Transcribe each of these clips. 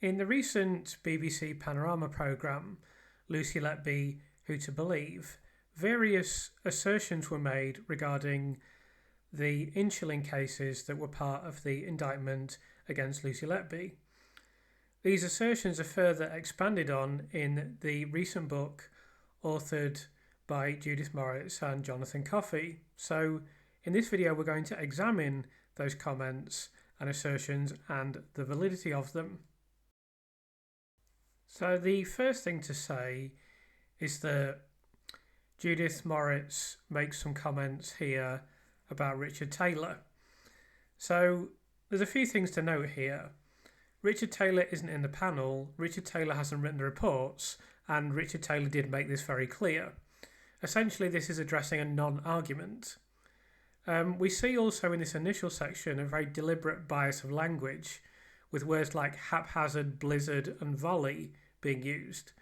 In the recent BBC Panorama programme, Lucy Letby, Who to Believe, various assertions were made regarding the insulin cases that were part of the indictment against Lucy Letby. These assertions are further expanded on in the recent book authored by Judith Moritz and Jonathan Coffey. So in this video we're going to examine those comments and assertions and the validity of them. So the first thing to say is that Judith Moritz makes some comments here about Richard Taylor. So there's a few things to note here. Richard Taylor isn't in the panel, Richard Taylor hasn't written the reports, and Richard Taylor did make this very clear. Essentially this is addressing a non-argument. We see also in this initial section a very deliberate bias of language, with words like haphazard, blizzard and volley being used.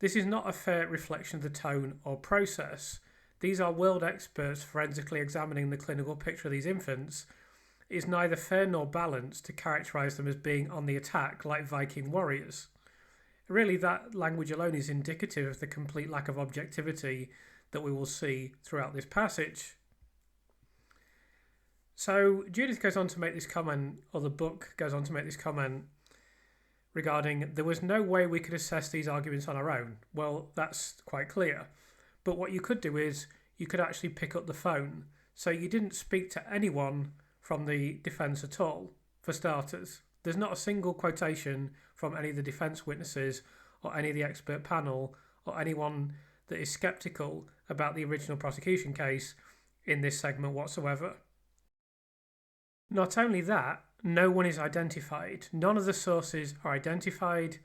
This is not a fair reflection of the tone or process. These are world experts forensically examining the clinical picture of these infants. It is neither fair nor balanced to characterise them as being on the attack like Viking warriors. Really, that language alone is indicative of the complete lack of objectivity that we will see throughout this passage. So Judith goes on to make this comment, or the book goes on to make this comment, regarding there was no way we could assess these arguments on our own. Well, that's quite clear. But what you could do is you could actually pick up the phone. So you didn't speak to anyone from the defence at all, for starters. There's not a single quotation from any of the defence witnesses or any of the expert panel or anyone that is sceptical about the original prosecution case in this segment whatsoever. Not only that, no one is identified. None of the sources are identified.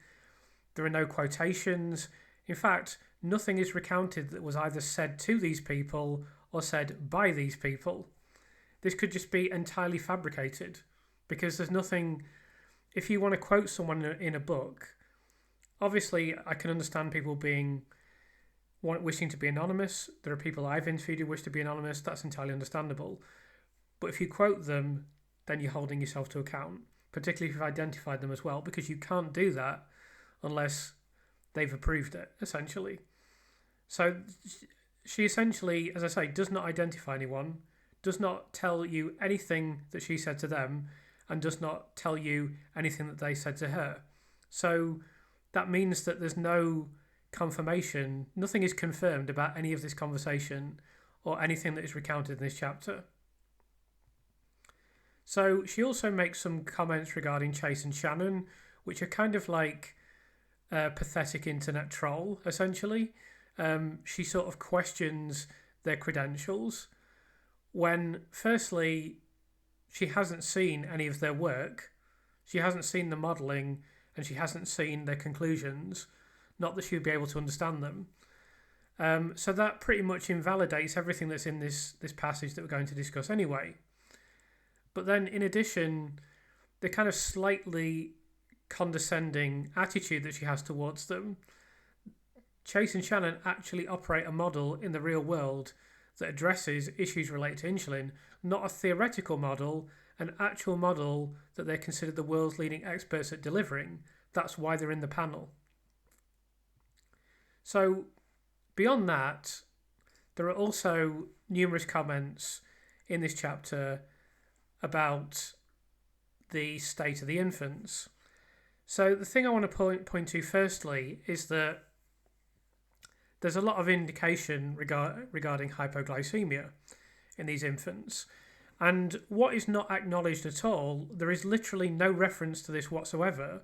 There are no quotations. In fact, nothing is recounted that was either said to these people or said by these people. This could just be entirely fabricated because there's nothing. If you want to quote someone in a book, obviously I can understand people wishing to be anonymous. There are people I've interviewed who wish to be anonymous. That's entirely understandable. But if you quote them, then you're holding yourself to account, particularly if you've identified them as well, because you can't do that unless they've approved it, essentially. So she essentially, as I say, does not identify anyone, does not tell you anything that she said to them, and does not tell you anything that they said to her. So that means that there's no confirmation, nothing is confirmed about any of this conversation or anything that is recounted in this chapter. So she also makes some comments regarding Chase and Shannon, which are kind of like a pathetic internet troll, essentially. She sort of questions their credentials when, firstly, she hasn't seen any of their work. She hasn't seen the modelling and she hasn't seen their conclusions. Not that she would be able to understand them. So that pretty much invalidates everything that's in this passage that we're going to discuss anyway. But then in addition, the kind of slightly condescending attitude that she has towards them. Chase and Shannon actually operate a model in the real world that addresses issues related to insulin, not a theoretical model, an actual model that they're considered the world's leading experts at delivering. That's why they're in the panel. So beyond that, there are also numerous comments in this chapter about the state of the infants. So the thing I want to point to firstly is that there's a lot of indication regarding hypoglycaemia in these infants. And what is not acknowledged at all, there is literally no reference to this whatsoever,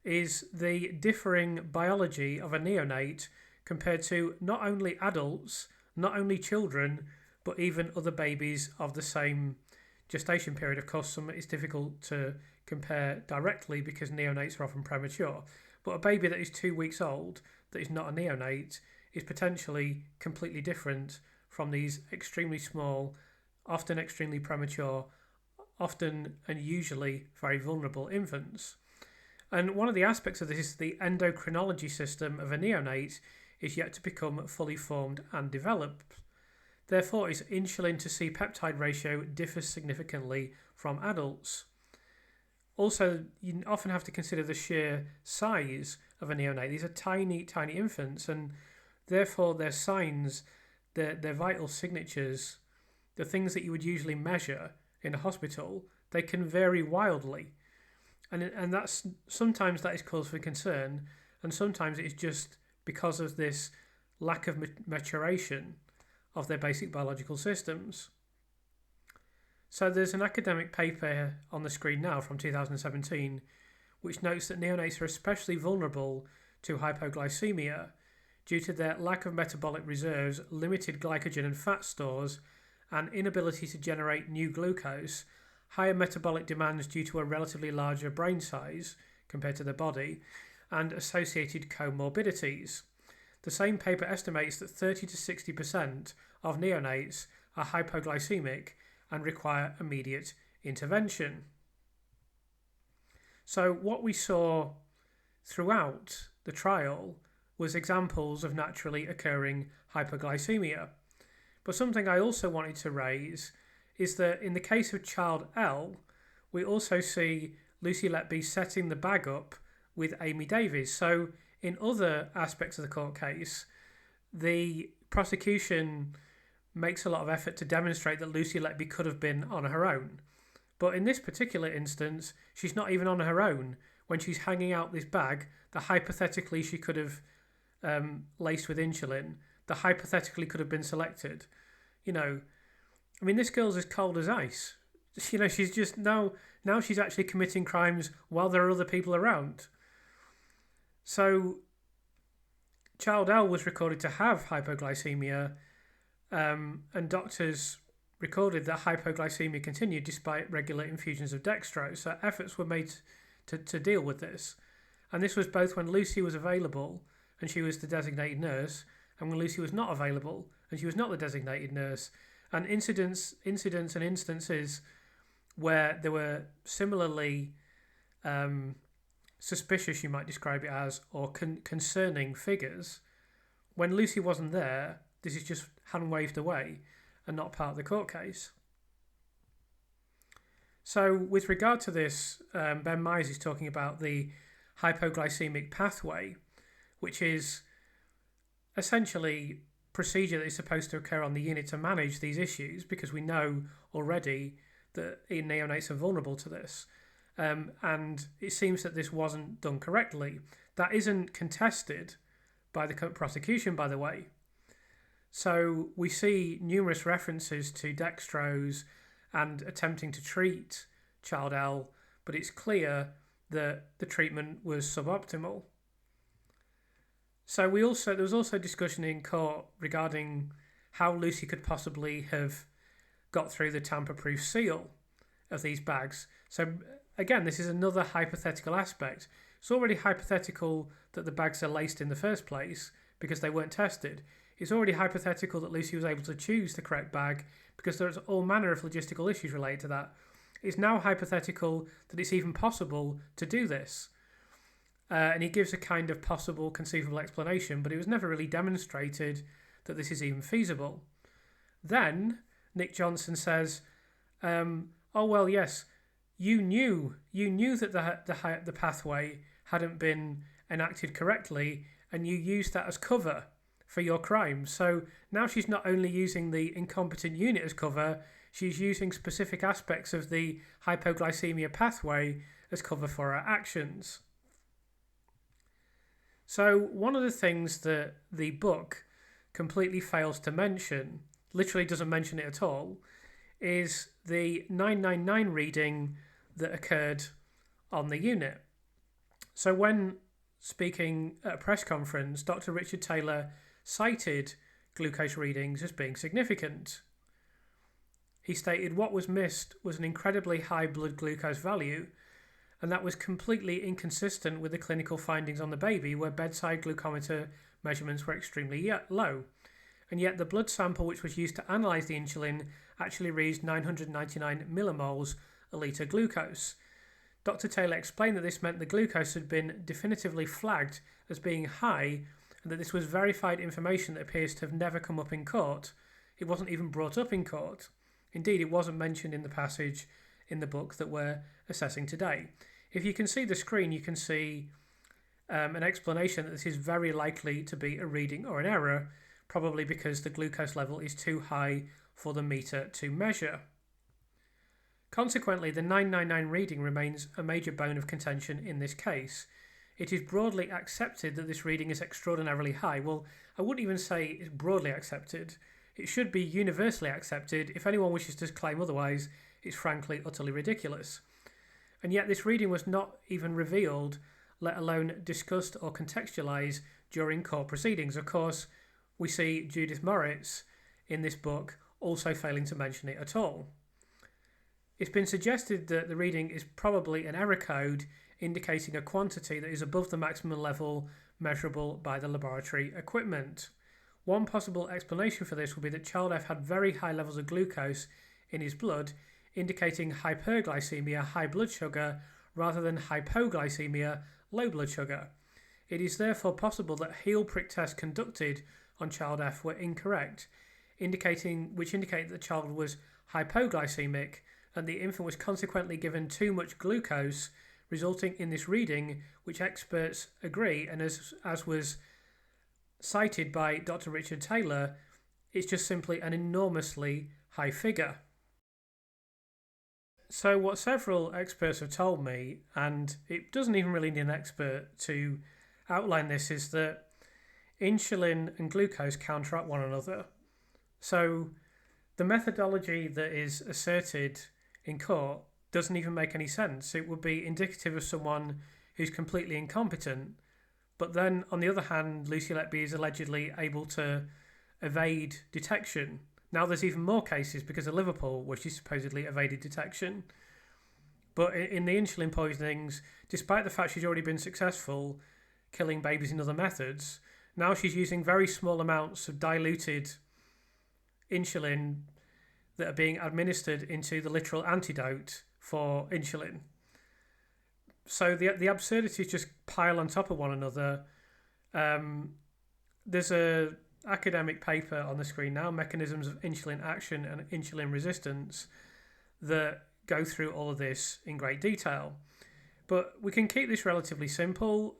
is the differing biology of a neonate compared to not only adults, not only children, but even other babies of the same gestation period. Of course, it's difficult to compare directly because neonates are often premature, but a baby that is 2 weeks old that is not a neonate is potentially completely different from these extremely small, often extremely premature, often and usually very vulnerable infants. And one of the aspects of this is the endocrinology system of a neonate is yet to become fully formed and developed. Therefore, its insulin to c-peptide ratio differs significantly from adults. Also, you often have to consider the sheer size of a neonate. These are tiny, tiny infants, and therefore their signs, their vital signatures, the things that you would usually measure in a hospital, they can vary wildly. And that's sometimes that is cause for concern, and sometimes it's just because of this lack of maturation of their basic biological systems. So there's an academic paper on the screen now from 2017 which notes that neonates are especially vulnerable to hypoglycemia due to their lack of metabolic reserves, limited glycogen and fat stores, and inability to generate new glucose, higher metabolic demands due to a relatively larger brain size compared to their body, and associated comorbidities. The same paper estimates that 30 to 60% of neonates are hypoglycemic and require immediate intervention. So what we saw throughout the trial was examples of naturally occurring hypoglycemia. But something I also wanted to raise is that in the case of child L, we also see Lucy Letby setting the bag up with Amy Davies. So in other aspects of the court case, the prosecution makes a lot of effort to demonstrate that Lucy Letby could have been on her own. But in this particular instance, she's not even on her own when she's hanging out this bag that hypothetically she could have laced with insulin, that hypothetically could have been selected. You know, I mean, this girl's as cold as ice. You know, she's just now she's actually committing crimes while there are other people around. So, child L was recorded to have hypoglycemia, and doctors recorded that hypoglycemia continued despite regular infusions of dextrose. So efforts were made to deal with this. And this was both when Lucy was available and she was the designated nurse, and when Lucy was not available and she was not the designated nurse. And incidents and instances where there were similarly suspicious, you might describe it as, or concerning figures, when Lucy wasn't there, this is just hand waved away and not part of the court case. So with regard to this, Ben Myers is talking about the hypoglycemic pathway, which is essentially procedure that is supposed to occur on the unit to manage these issues, because we know already that neonates are vulnerable to this. And it seems that this wasn't done correctly. That isn't contested by the prosecution, by the way. So we see numerous references to dextrose and attempting to treat child L, but it's clear that the treatment was suboptimal. So there was also discussion in court regarding how Lucy could possibly have got through the tamper-proof seal of these bags. So again, this is another hypothetical aspect. It's already hypothetical that the bags are laced in the first place because they weren't tested. It's already hypothetical that Lucy was able to choose the correct bag because there's all manner of logistical issues related to that. It's now hypothetical that it's even possible to do this. And he gives a kind of possible conceivable explanation, but it was never really demonstrated that this is even feasible. Then Nick Johnson says, oh well, yes, you knew that the pathway hadn't been enacted correctly, and you used that as cover for your crime. So now she's not only using the incompetent unit as cover, she's using specific aspects of the hypoglycemia pathway as cover for her actions. So one of the things that the book completely fails to mention, literally doesn't mention it at all, is the 999 reading that occurred on the unit. So when speaking at a press conference, Dr. Richard Taylor cited glucose readings as being significant. He stated what was missed was an incredibly high blood glucose value, and that was completely inconsistent with the clinical findings on the baby, where bedside glucometer measurements were extremely low. And yet the blood sample which was used to analyse the insulin actually reads 999 millimoles a litre glucose. Dr. Taylor explained that this meant the glucose had been definitively flagged as being high, and that this was verified information that appears to have never come up in court. It wasn't even brought up in court. Indeed, it wasn't mentioned in the passage in the book that where assessing today. If you can see the screen, you can see an explanation that this is very likely to be a reading or an error, probably because the glucose level is too high for the meter to measure. Consequently, the 999 reading remains a major bone of contention in this case. It is broadly accepted that this reading is extraordinarily high. Well, I wouldn't even say it's broadly accepted. It should be universally accepted. If anyone wishes to claim otherwise, it's frankly utterly ridiculous. And yet this reading was not even revealed, let alone discussed or contextualised during court proceedings. Of course, we see Judith Moritz in this book also failing to mention it at all. It's been suggested that the reading is probably an error code indicating a quantity that is above the maximum level measurable by the laboratory equipment. One possible explanation for this would be that child F had very high levels of glucose in his blood, indicating hyperglycemia, high blood sugar, rather than hypoglycemia, low blood sugar. It is therefore possible that heel prick tests conducted on child F were incorrect, which indicate that the child was hypoglycemic and the infant was consequently given too much glucose, resulting in this reading, which experts agree, and as was cited by Dr. Richard Taylor, it's just simply an enormously high figure. So what several experts have told me, and it doesn't even really need an expert to outline this, is that insulin and glucose counteract one another. So the methodology that is asserted in court doesn't even make any sense. It would be indicative of someone who's completely incompetent. But then, on the other hand, Lucy Letby is allegedly able to evade detection. Now there's even more cases because of Liverpool, where she supposedly evaded detection. But in the insulin poisonings, despite the fact she's already been successful killing babies in other methods, now she's using very small amounts of diluted insulin that are being administered into the literal antidote for insulin. So the absurdities just pile on top of one another. There's a academic paper on the screen now, Mechanisms of Insulin Action and Insulin Resistance, that go through all of this in great detail. But we can keep this relatively simple.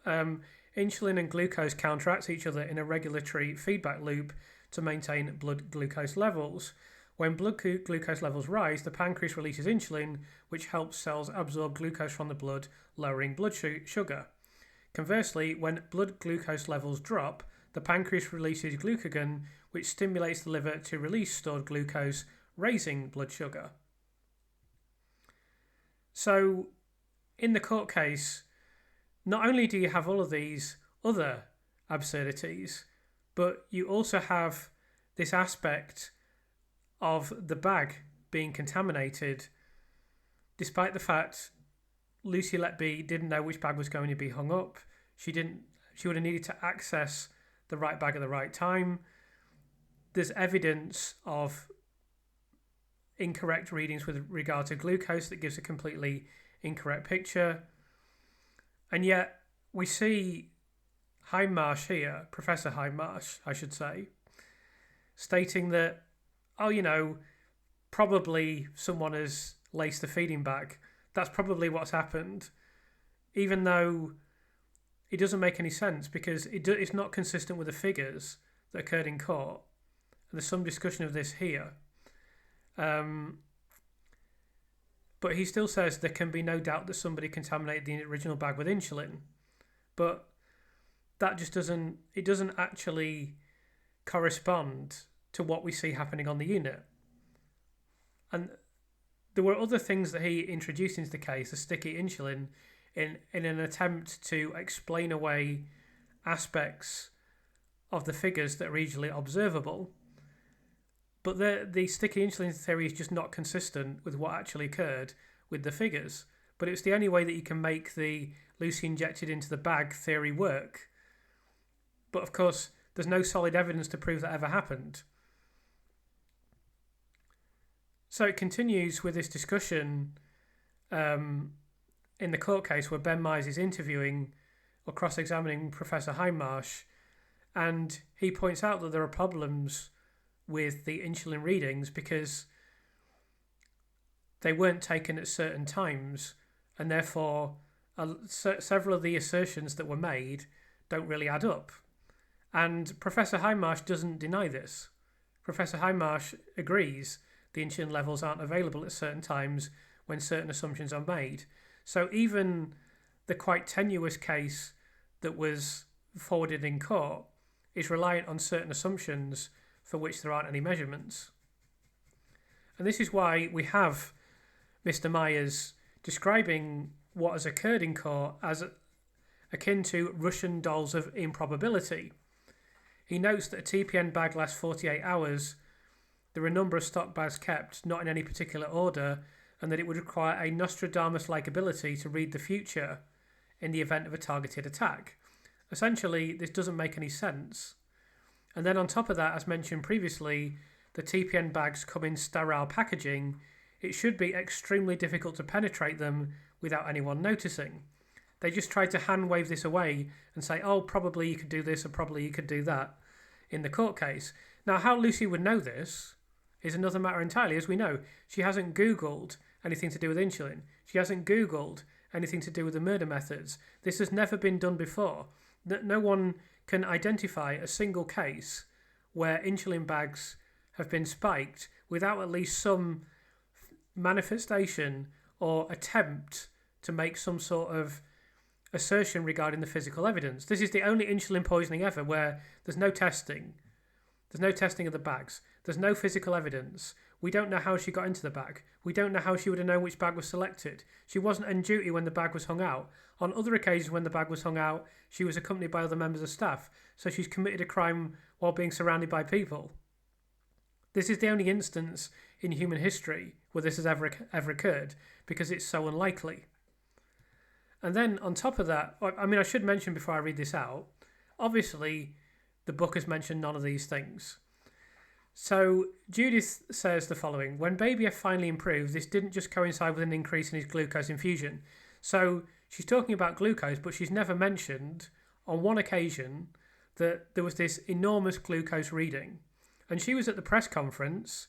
Insulin and glucose counteract each other in a regulatory feedback loop to maintain blood glucose levels. When blood glucose levels rise, the pancreas releases insulin, which helps cells absorb glucose from the blood, lowering blood sugar. Conversely, when blood glucose levels drop, the pancreas releases glucagon, which stimulates the liver to release stored glucose, raising blood sugar. So, in the court case, not only do you have all of these other absurdities, but you also have this aspect of the bag being contaminated, despite the fact Lucy Letby didn't know which bag was going to be hung up. She would have needed to access the right bag at the right time. There's evidence of incorrect readings with regard to glucose that gives a completely incorrect picture. And yet we see Hindmarsh here, Professor Hindmarsh, I should say, stating that, probably someone has laced the feeding bag. That's probably what's happened, even though it doesn't make any sense because it's not consistent with the figures that occurred in court. And there's some discussion of this here. But he still says there can be no doubt that somebody contaminated the original bag with insulin. But that just doesn't actually correspond to what we see happening on the unit. And there were other things that he introduced into the case, the sticky insulin, in an attempt to explain away aspects of the figures that are easily observable. But the sticky insulin theory is just not consistent with what actually occurred with the figures. But it's the only way that you can make the Lucy injected into the bag theory work. But of course, there's no solid evidence to prove that ever happened. So it continues with this discussion in the court case where Ben Myers is interviewing or cross-examining Professor Hindmarsh, and he points out that there are problems with the insulin readings because they weren't taken at certain times and therefore several of the assertions that were made don't really add up. And Professor Hindmarsh doesn't deny this. Professor Hindmarsh agrees the insulin levels aren't available at certain times when certain assumptions are made. So even the quite tenuous case that was forwarded in court is reliant on certain assumptions for which there aren't any measurements. And this is why we have Mr. Myers describing what has occurred in court as akin to Russian dolls of improbability. He notes that a TPN bag lasts 48 hours, there are a number of stock bags kept, not in any particular order, and that it would require a Nostradamus-like ability to read the future in the event of a targeted attack. Essentially, this doesn't make any sense. And then on top of that, as mentioned previously, the TPN bags come in sterile packaging. It should be extremely difficult to penetrate them without anyone noticing. They just tried to hand wave this away and say, oh, probably you could do this or probably you could do that in the court case. Now, how Lucy would know this is another matter entirely. As we know, she hasn't Googled anything to do with insulin. She hasn't Googled anything to do with the murder methods. This has never been done before. No one can identify a single case where insulin bags have been spiked without at least some manifestation or attempt to make some sort of assertion regarding the physical evidence. This is the only insulin poisoning ever where there's no testing. There's no testing of the bags. There's no physical evidence. We don't know how she got into the bag. We don't know how she would have known which bag was selected. She wasn't on duty when the bag was hung out. On other occasions when the bag was hung out, she was accompanied by other members of staff. So she's committed a crime while being surrounded by people. This is the only instance in human history where this has ever occurred because it's so unlikely. And then on top of that, I mean, I should mention before I read this out, obviously the book has mentioned none of these things. So Judith says the following: when baby F finally improved, this didn't just coincide with an increase in his glucose infusion. So she's talking about glucose, but she's never mentioned on one occasion that there was this enormous glucose reading. And she was at the press conference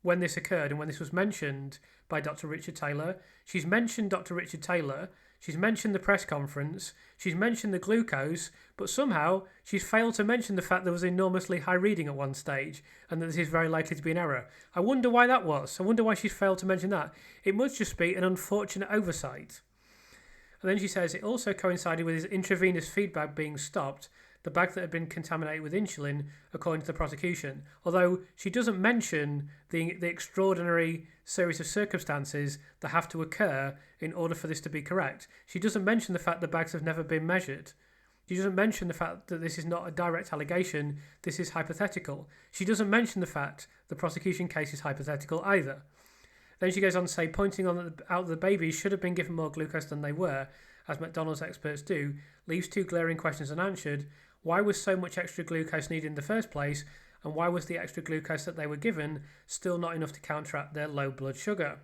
when this occurred and when this was mentioned by Dr. Richard Taylor. She's mentioned Dr. Richard Taylor. She's mentioned the press conference. She's mentioned the glucose, but somehow she's failed to mention the fact there was enormously high reading at one stage and that this is very likely to be an error. I wonder why that was. I wonder why she's failed to mention that. It must just be an unfortunate oversight. And then she says it also coincided with his intravenous feedback being stopped, the bag that had been contaminated with insulin, according to the prosecution. Although she doesn't mention the extraordinary series of circumstances that have to occur in order for this to be correct. She doesn't mention the fact the bags have never been measured. She doesn't mention the fact that this is not a direct allegation, this is hypothetical. She doesn't mention the fact the prosecution case is hypothetical either. Then she goes on to say, pointing out that the babies should have been given more glucose than they were, as McDonald's experts do, leaves two glaring questions unanswered. Why was so much extra glucose needed in the first place, and why was the extra glucose that they were given still not enough to counteract their low blood sugar?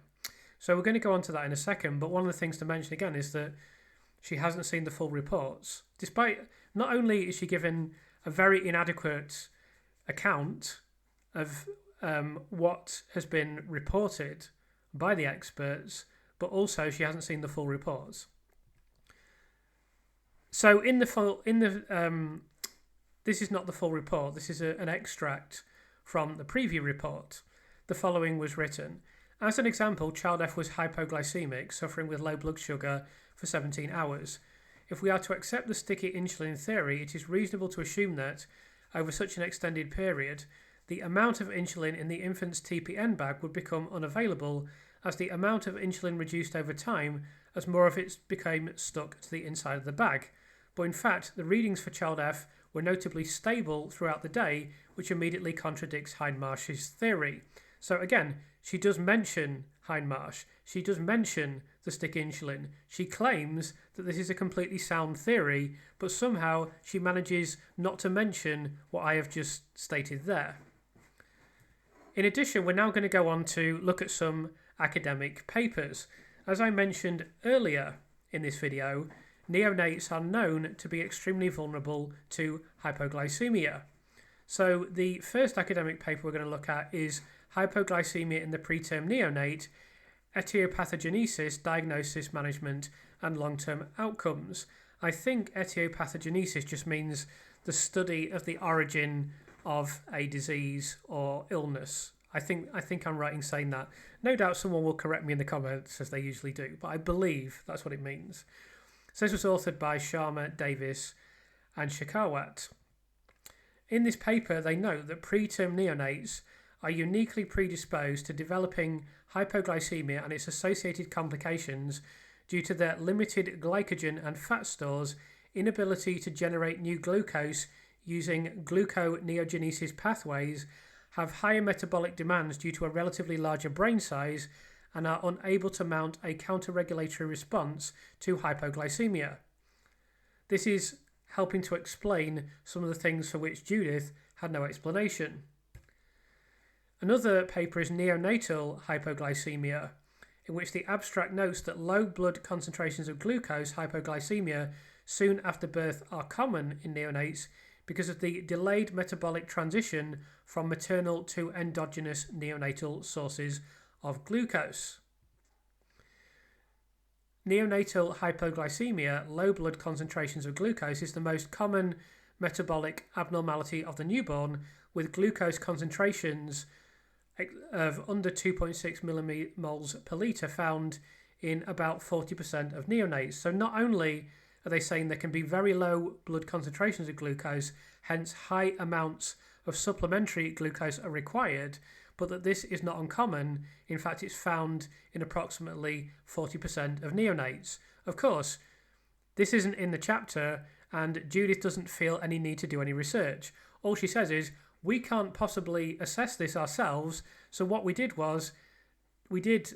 So we're going to go on to that in a second, but one of the things to mention again is that she hasn't seen the full reports. Despite, not only is she given a very inadequate account of what has been reported by the experts, but also she hasn't seen the full reports. So this is not the full report. This is an extract from the preview report. The following was written: as an example, child F was hypoglycemic, suffering with low blood sugar for 17 hours. If we are to accept the sticky insulin theory, it is reasonable to assume that, over such an extended period, the amount of insulin in the infant's TPN bag would become unavailable, as the amount of insulin reduced over time as more of it became stuck to the inside of the bag. But in fact, the readings for child F were notably stable throughout the day, which immediately contradicts Hindmarsh's theory. So again, she does mention Hindmarsh. She does mention the stick insulin. She claims that this is a completely sound theory, but somehow she manages not to mention what I have just stated there. In addition, we're now going to go on to look at some academic papers. As I mentioned earlier in this video, neonates are known to be extremely vulnerable to hypoglycemia. So the first academic paper we're going to look at is Hypoglycemia in the Preterm Neonate, etiopathogenesis, diagnosis, management, and long-term outcomes. I think etiopathogenesis just means the study of the origin of a disease or illness. I think I'm right in saying that. No doubt someone will correct me in the comments, as they usually do, but I believe that's what it means. So this was authored by Sharma, Davis and Shekawat. In this paper, they note that preterm neonates are uniquely predisposed to developing hypoglycemia and its associated complications due to their limited glycogen and fat stores, inability to generate new glucose using gluconeogenesis pathways, have higher metabolic demands due to a relatively larger brain size, and are unable to mount a counter-regulatory response to hypoglycemia. This is helping to explain some of the things for which Judith had no explanation. Another paper is neonatal hypoglycemia, in which the abstract notes that low blood concentrations of glucose, hypoglycemia, soon after birth are common in neonates because of the delayed metabolic transition from maternal to endogenous neonatal sources of glucose. Neonatal hypoglycemia, low blood concentrations of glucose, is the most common metabolic abnormality of the newborn, with glucose concentrations of under 2.6 millimoles per litre found in about 40% of neonates. So not only are they saying there can be very low blood concentrations of glucose, hence high amounts of supplementary glucose are required, but that this is not uncommon. In fact, it's found in approximately 40% of neonates. Of course, this isn't in the chapter, and Judith doesn't feel any need to do any research. All she says is, we can't possibly assess this ourselves, so what we did was, we did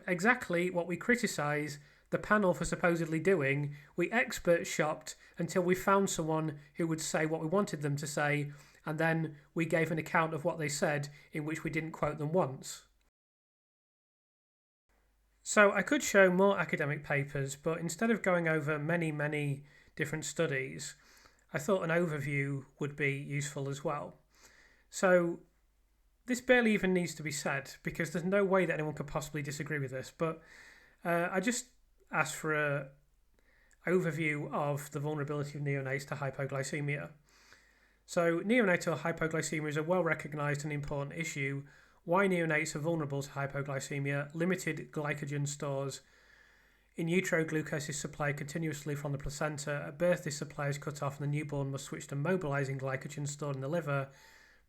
exactly what we criticise the panel for supposedly doing. We expert shopped until we found someone who would say what we wanted them to say, and then we gave an account of what they said in which we didn't quote them once. So I could show more academic papers, but instead of going over many different studies, I thought an overview would be useful as well. So this barely even needs to be said, because there's no way that anyone could possibly disagree with this, but I just asked for an overview of the vulnerability of neonates to hypoglycemia. So neonatal hypoglycemia is a well-recognised and important issue. Why neonates are vulnerable to hypoglycemia: limited glycogen stores. In utero, glucose is supplied continuously from the placenta. At birth, this supply is cut off and the newborn must switch to mobilising glycogen stored in the liver.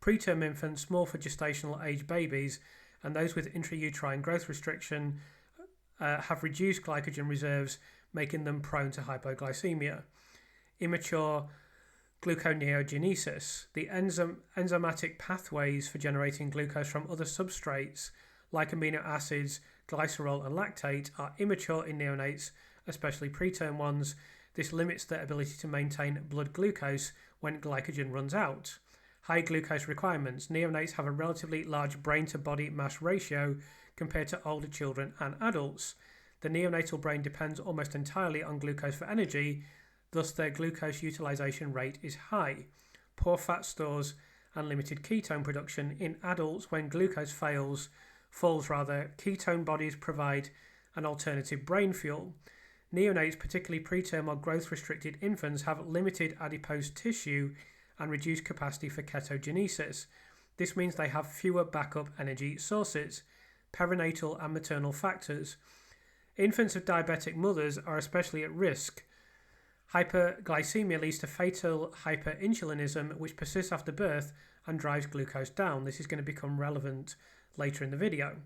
Preterm infants, small for gestational age babies, and those with intrauterine growth restriction have reduced glycogen reserves, making them prone to hypoglycemia. Immature gluconeogenesis. The enzymatic pathways for generating glucose from other substrates like amino acids, glycerol and lactate are immature in neonates, especially preterm ones. This limits their ability to maintain blood glucose when glycogen runs out. High glucose requirements. Neonates have a relatively large brain to body mass ratio compared to older children and adults. The neonatal brain depends almost entirely on glucose for energy, thus their glucose utilization rate is high. Poor fat stores and limited ketone production. In adults, when glucose falls, ketone bodies provide an alternative brain fuel. Neonates, particularly preterm or growth-restricted infants, have limited adipose tissue and reduced capacity for ketogenesis. This means they have fewer backup energy sources. Perinatal and maternal factors. Infants of diabetic mothers are especially at risk. Hyperglycemia leads to fatal hyperinsulinism, which persists after birth and drives glucose down. This is going to become relevant later in the video.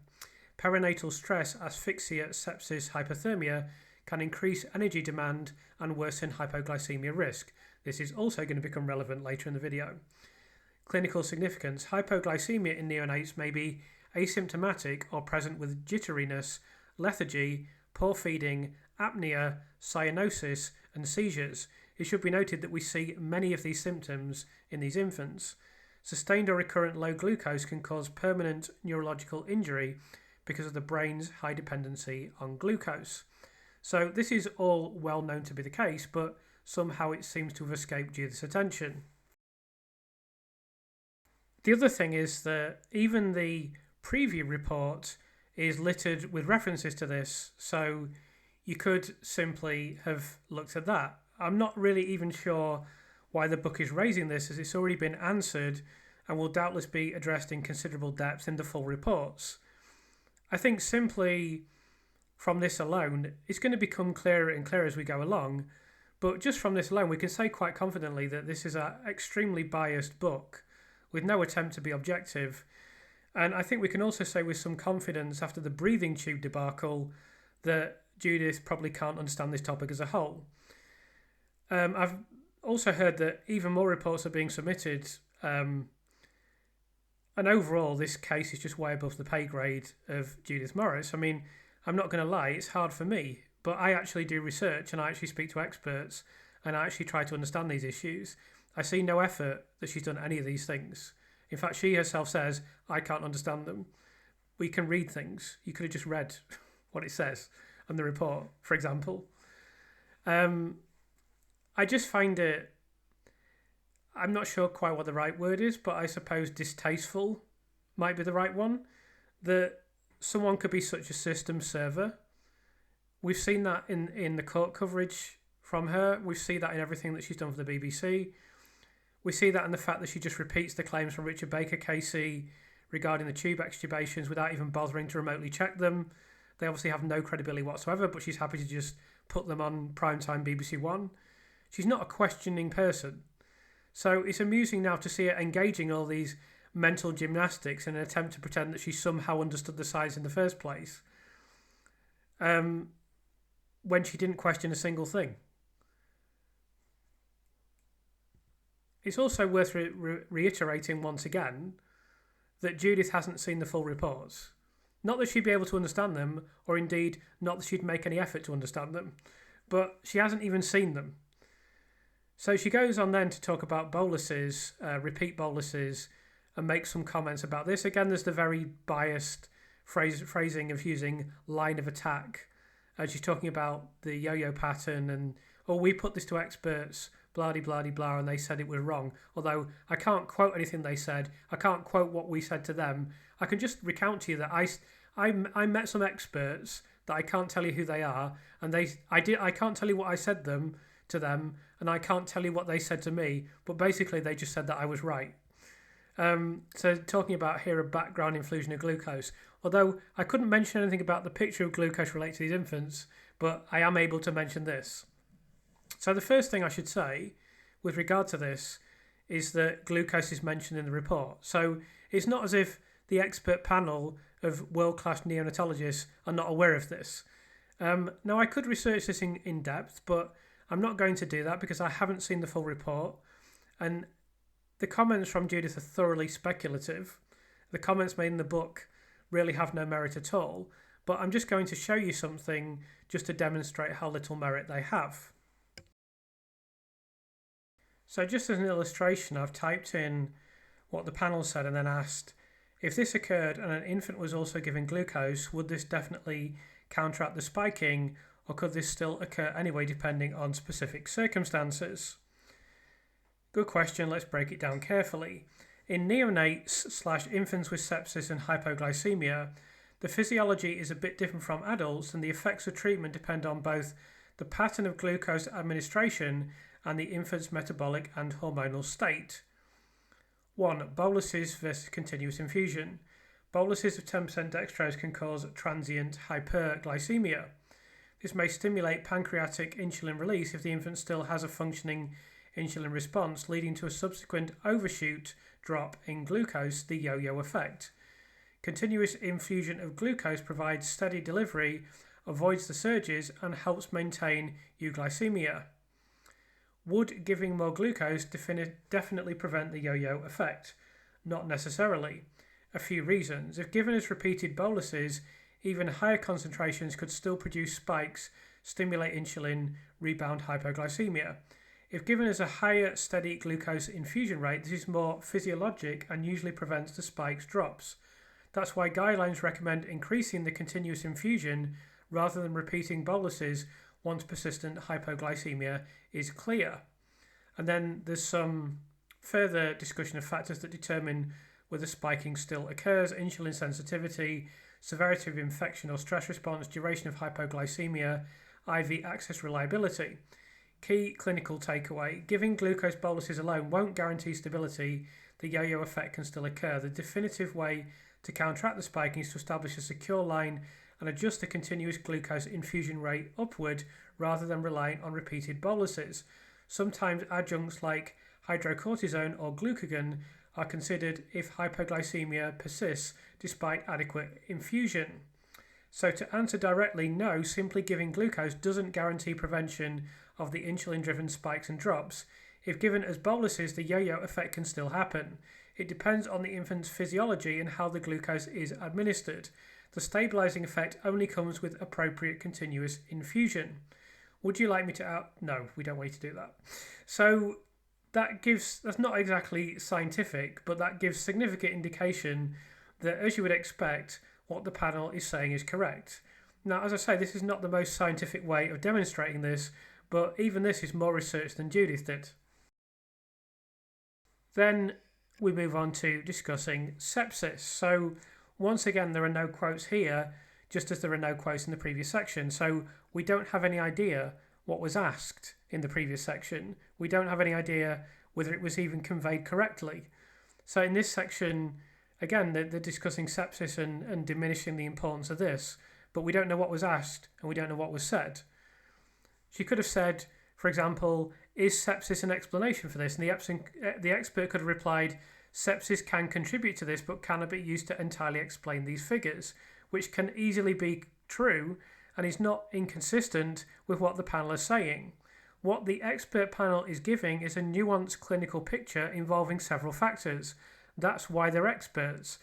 Perinatal stress, asphyxia, sepsis, hypothermia can increase energy demand and worsen hypoglycemia risk. This is also going to become relevant later in the video. Clinical significance. Hypoglycemia in neonates may be asymptomatic or present with jitteriness, lethargy, poor feeding, apnea, cyanosis, and seizures. It should be noted that we see many of these symptoms in these infants. Sustained or recurrent low glucose can cause permanent neurological injury because of the brain's high dependency on glucose. So this is all well known to be the case, but somehow it seems to have escaped Judith's attention. The other thing is that even the preview report is littered with references to this, so you could simply have looked at that. I'm not really even sure why the book is raising this, as it's already been answered and will doubtless be addressed in considerable depth in the full reports. I think simply from this alone, it's going to become clearer and clearer as we go along, but just from this alone, we can say quite confidently that this is an extremely biased book with no attempt to be objective. And I think we can also say with some confidence after the breathing tube debacle that Judith probably can't understand this topic as a whole. I've also heard that even more reports are being submitted, and overall this case is just way above the pay grade of Judith Moritz. I mean, I'm not going to lie, it's hard for me, but I actually do research and I actually speak to experts and I actually try to understand these issues. I see no effort that she's done any of these things. In fact, she herself says, I can't understand them. We can read things. You could have just read what it says on the report, for example. I just find it, I'm not sure quite what the right word is, but I suppose distasteful might be the right one, that someone could be such a system server. We've seen that in the court coverage from her. We see that in everything that she's done for the BBC. We see that in the fact that she just repeats the claims from Richard Baker Casey regarding the tube extubations without even bothering to remotely check them. They obviously have no credibility whatsoever, but she's happy to just put them on primetime BBC One. She's not a questioning person. So it's amusing now to see her engaging all these mental gymnastics in an attempt to pretend that she somehow understood the science in the first place, when she didn't question a single thing. It's also worth reiterating once again that Judith hasn't seen the full reports. Not that she'd be able to understand them, or indeed not that she'd make any effort to understand them, but she hasn't even seen them. So she goes on then to talk about boluses, repeat boluses, and make some comments about this. Again, there's the very biased phrasing of using line of attack. She's talking about the yo-yo pattern and, we put this to experts, blah-de-blah-de-blah, and they said it was wrong. Although I can't quote anything they said. I can't quote what we said to them. I can just recount to you that I met some experts that I can't tell you who they are, and I can't tell you what I said to them, and I can't tell you what they said to me, but basically they just said that I was right. So talking about here a background infusion of glucose, although I couldn't mention anything about the picture of glucose related to these infants, but I am able to mention this. So the first thing I should say with regard to this is that glucose is mentioned in the report. So it's not as if the expert panel of world-class neonatologists are not aware of this. Now I could research this in depth, but I'm not going to do that because I haven't seen the full report, and the comments from Judith are thoroughly speculative. The comments made in the book really have no merit at all, but I'm just going to show you something just to demonstrate how little merit they have. So just as an illustration, I've typed in what the panel said and then asked, if this occurred and an infant was also given glucose, would this definitely counteract the spiking, or could this still occur anyway depending on specific circumstances? Good question, let's break it down carefully. In neonates / infants with sepsis and hypoglycaemia, the physiology is a bit different from adults, and the effects of treatment depend on both the pattern of glucose administration and the infant's metabolic and hormonal state. 1. Boluses versus continuous infusion. Boluses of 10% dextrose can cause transient hyperglycemia. This may stimulate pancreatic insulin release if the infant still has a functioning insulin response, leading to a subsequent overshoot drop in glucose, the yo-yo effect. Continuous infusion of glucose provides steady delivery, avoids the surges, and helps maintain euglycemia. Would giving more glucose definitely prevent the yo-yo effect? Not necessarily. A few reasons. If given as repeated boluses, even higher concentrations could still produce spikes, stimulate insulin, rebound hypoglycemia. If given as a higher steady glucose infusion rate, this is more physiologic and usually prevents the spikes drops. That's why guidelines recommend increasing the continuous infusion rather than repeating boluses once persistent hypoglycemia is clear. And then there's some further discussion of factors that determine whether spiking still occurs: insulin sensitivity, severity of infection or stress response, duration of hypoglycemia, IV access reliability. Key clinical takeaway: giving glucose boluses alone won't guarantee stability. The yo-yo effect can still occur. The definitive way to counteract the spiking is to establish a secure line and adjust the continuous glucose infusion rate upward rather than relying on repeated boluses. Sometimes adjuncts like hydrocortisone or glucagon are considered if hypoglycemia persists despite adequate infusion. So to answer directly, no, simply giving glucose doesn't guarantee prevention of the insulin-driven spikes and drops. If given as boluses, the yo-yo effect can still happen. It depends on the infant's physiology and how the glucose is administered. The stabilizing effect only comes with appropriate continuous infusion. Would you like me to No, we don't want you to do that. So that's not exactly scientific, but that gives significant indication that, as you would expect, what the panel is saying is correct. Now, as I say, this is not the most scientific way of demonstrating this, but even this is more research than Judith did. Then we move on to discussing sepsis. So once again, there are no quotes here, just as there are no quotes in the previous section. So we don't have any idea what was asked in the previous section. We don't have any idea whether it was even conveyed correctly. So in this section, again, they're discussing sepsis and diminishing the importance of this, but we don't know what was asked and we don't know what was said. She could have said, for example, is sepsis an explanation for this? And the expert could have replied, sepsis can contribute to this, but cannot be used to entirely explain these figures, which can easily be true and is not inconsistent with what the panel is saying. What the expert panel is giving is a nuanced clinical picture involving several factors. That's why they're experts.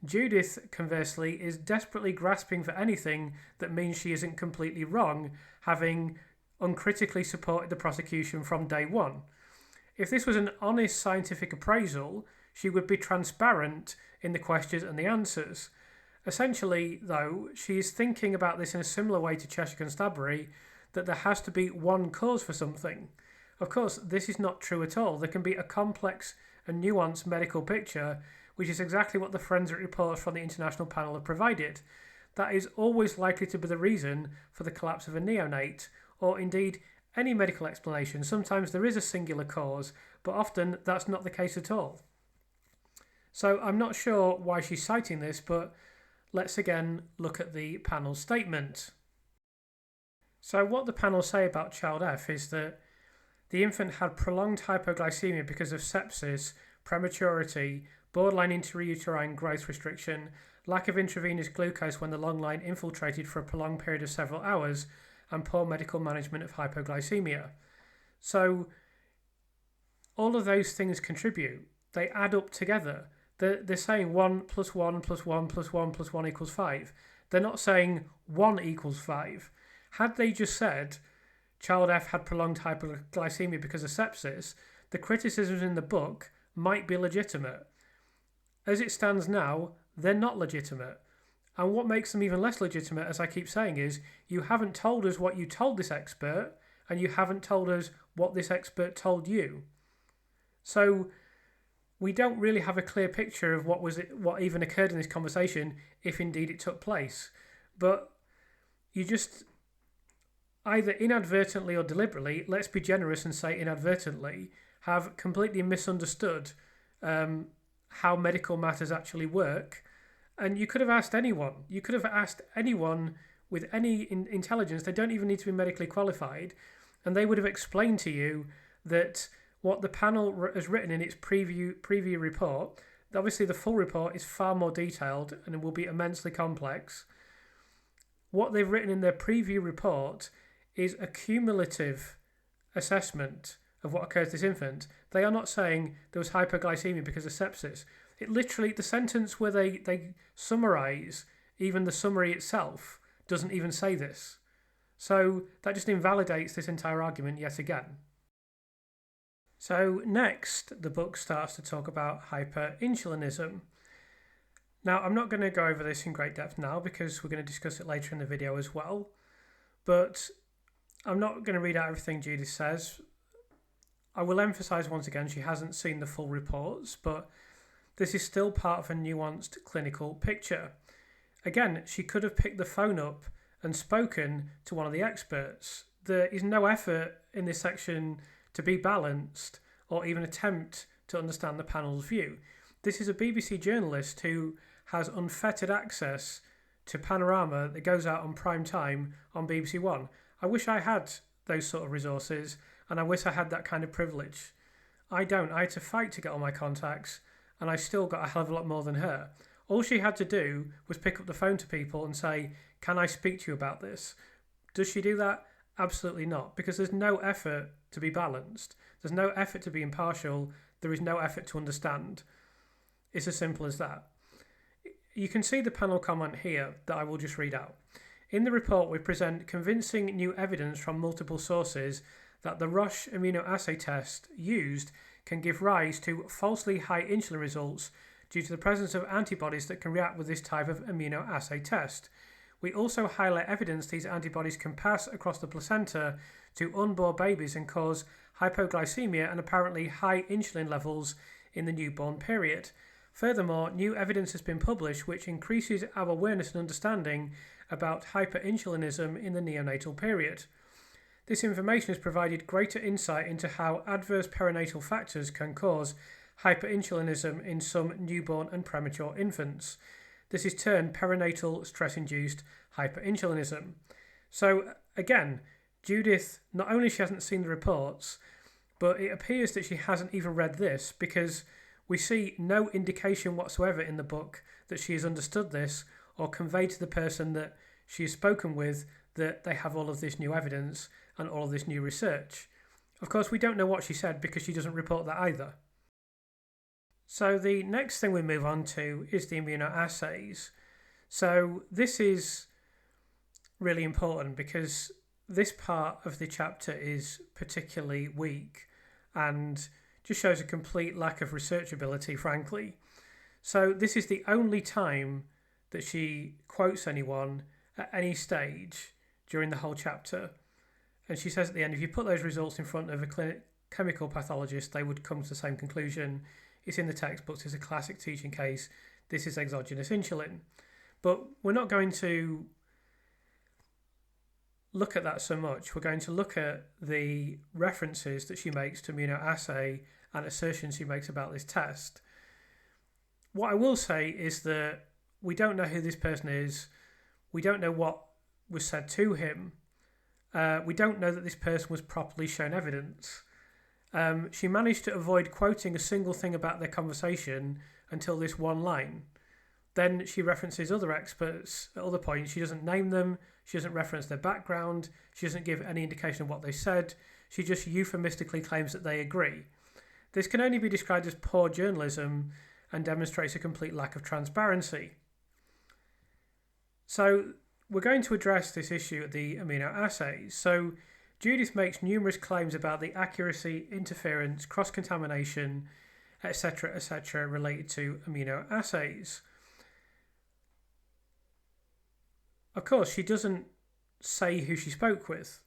Judith, conversely, is desperately grasping for anything that means she isn't completely wrong, having uncritically supported the prosecution from day one. If this was an honest scientific appraisal, she would be transparent in the questions and the answers. Essentially, though, she is thinking about this in a similar way to Cheshire Constabulary, that there has to be one cause for something. Of course, this is not true at all. There can be a complex and nuanced medical picture, which is exactly what the forensic reports from the international panel have provided. That is always likely to be the reason for the collapse of a neonate, or indeed any medical explanation. Sometimes there is a singular cause, but often that's not the case at all. So I'm not sure why she's citing this, but let's again look at the panel statement. So what the panel say about child F is that the infant had prolonged hypoglycemia because of sepsis, prematurity, borderline intrauterine growth restriction, lack of intravenous glucose when the long line infiltrated for a prolonged period of several hours, and poor medical management of hypoglycemia. So all of those things contribute. They add up together. They're saying 1 plus 1 plus 1 plus 1 plus 1 equals 5. They're not saying 1 equals 5. Had they just said child F had prolonged hypoglycemia because of sepsis, the criticisms in the book might be legitimate. As it stands now, they're not legitimate. And what makes them even less legitimate, as I keep saying, is you haven't told us what you told this expert, and you haven't told us what this expert told you. So we don't really have a clear picture of what even occurred in this conversation, if indeed it took place. But you just either inadvertently or deliberately, let's be generous and say inadvertently, have completely misunderstood how medical matters actually work. And you could have asked anyone. You could have asked anyone with any intelligence. They don't even need to be medically qualified. And they would have explained to you that what the panel has written in its preview report, obviously the full report is far more detailed and it will be immensely complex. What they've written in their preview report is a cumulative assessment of what occurs to this infant. They are not saying there was hypoglycemia because of sepsis. It literally, the sentence where they summarise, even the summary itself, doesn't even say this. So that just invalidates this entire argument yet again. So next, the book starts to talk about hyperinsulinism. Now, I'm not going to go over this in great depth now because we're going to discuss it later in the video as well. But I'm not going to read out everything Judith says. I will emphasise once again she hasn't seen the full reports, but this is still part of a nuanced clinical picture. Again, she could have picked the phone up and spoken to one of the experts. There is no effort in this section to be balanced or even attempt to understand the panel's view. This is a BBC journalist who has unfettered access to Panorama that goes out on prime time on BBC One. I wish I had those sort of resources, and I wish I had that kind of privilege. I don't. I had to fight to get all my contacts, and I still got a hell of a lot more than her. All she had to do was pick up the phone to people and say, "Can I speak to you about this?" Does she do that? Absolutely not, because there's no effort to be balanced. There's no effort to be impartial. There is no effort to understand. It's as simple as that. You can see the panel comment here that I will just read out. In the report, we present convincing new evidence from multiple sources that the Roche immunoassay test used can give rise to falsely high insulin results due to the presence of antibodies that can react with this type of immunoassay test. We also highlight evidence these antibodies can pass across the placenta to unborn babies and cause hypoglycaemia and apparently high insulin levels in the newborn period. Furthermore, new evidence has been published which increases our awareness and understanding about hyperinsulinism in the neonatal period. This information has provided greater insight into how adverse perinatal factors can cause hyperinsulinism in some newborn and premature infants. This is termed perinatal stress-induced hyperinsulinism. So again, Judith, not only she hasn't seen the reports, but it appears that she hasn't even read this, because we see no indication whatsoever in the book that she has understood this or conveyed to the person that she has spoken with that they have all of this new evidence and all of this new research. Of course, we don't know what she said because she doesn't report that either. So the next thing we move on to is the immunoassays. So this is really important because this part of the chapter is particularly weak and just shows a complete lack of researchability, frankly. So this is the only time that she quotes anyone at any stage during the whole chapter. And she says at the end, if you put those results in front of a chemical pathologist, they would come to the same conclusion. It's in the textbooks, it's a classic teaching case. This is exogenous insulin. But we're not going to look at that so much. We're going to look at the references that she makes to immunoassay and assertions she makes about this test. What I will say is that we don't know who this person is. We don't know what was said to him. We don't know that this person was properly shown evidence. She managed to avoid quoting a single thing about their conversation until this one line. Then she references other experts at other points. She doesn't name them. She doesn't reference their background. She doesn't give any indication of what they said. She just euphemistically claims that they agree. This can only be described as poor journalism and demonstrates a complete lack of transparency. So we're going to address this issue of the immunoassays. So Judith makes numerous claims about the accuracy, interference, cross-contamination, etc., related to immunoassays. Of course, she doesn't say who she spoke with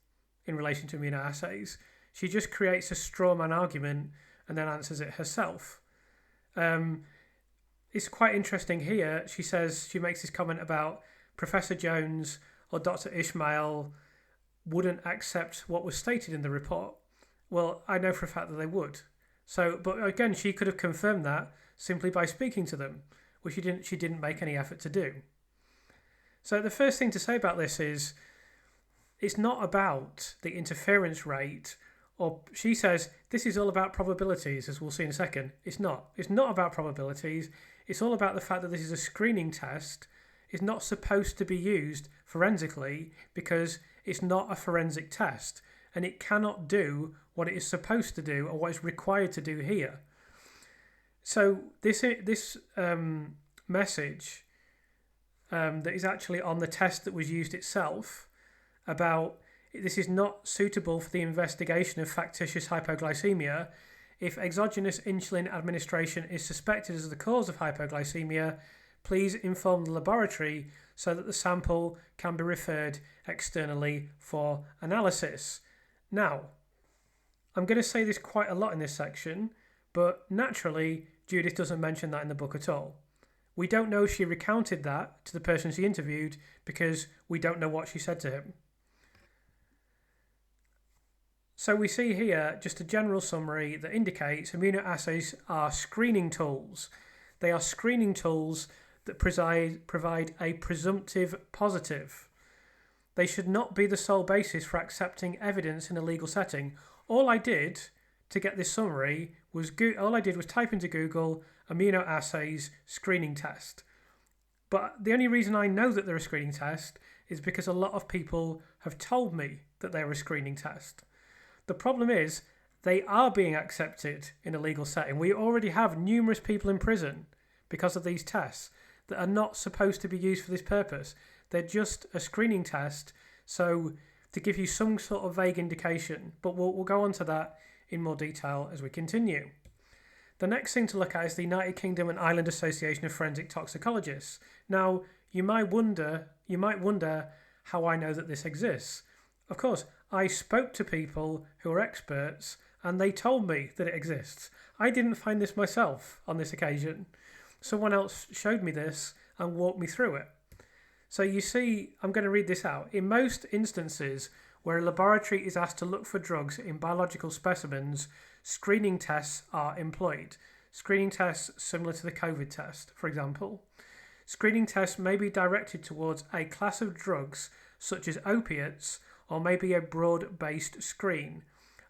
in relation to immunoassays. She just creates a straw man argument and then answers it herself. It's quite interesting here. She says, she makes this comment about Professor Jones or Dr. Ishmael wouldn't accept what was stated in the report. Well, I know for a fact that they would. So, but again, she could have confirmed that simply by speaking to them, which she didn't make any effort to do. So the first thing to say about this is it's not about the interference rate, or she says this is all about probabilities, as we'll see in a second. It's not. It's not about probabilities. It's all about the fact that this is a screening test. It's not supposed to be used forensically because it's not a forensic test and it cannot do what it is supposed to do or what it's required to do here. So this message that is actually on the test that was used itself about this is not suitable for the investigation of factitious hypoglycaemia. If exogenous insulin administration is suspected as the cause of hypoglycaemia, please inform the laboratory so that the sample can be referred externally for analysis. Now, I'm going to say this quite a lot in this section, but naturally, Judith doesn't mention that in the book at all. We don't know if she recounted that to the person she interviewed because we don't know what she said to him. So we see here just a general summary that indicates immunoassays are screening tools. They are screening tools that provide a presumptive positive. They should not be the sole basis for accepting evidence in a legal setting. All I did to get this summary was type into Google immunoassays screening test. But the only reason I know that they're a screening test is because a lot of people have told me that they're a screening test. The problem is they are being accepted in a legal setting. We already have numerous people in prison because of these tests that are not supposed to be used for this purpose. They're just a screening test, so to give you some sort of vague indication. But we'll go on to that in more detail as we continue. The next thing to look at is the United Kingdom and Ireland Association of Forensic Toxicologists. Now, you might wonder how I know that this exists. Of course, I spoke to people who are experts and they told me that it exists. I didn't find this myself on this occasion. Someone else showed me this and walked me through it. So you see, I'm going to read this out. In most instances where a laboratory is asked to look for drugs in biological specimens, screening tests are employed. Screening tests similar to the COVID test, for example. Screening tests may be directed towards a class of drugs such as opiates, or may be a broad-based screen.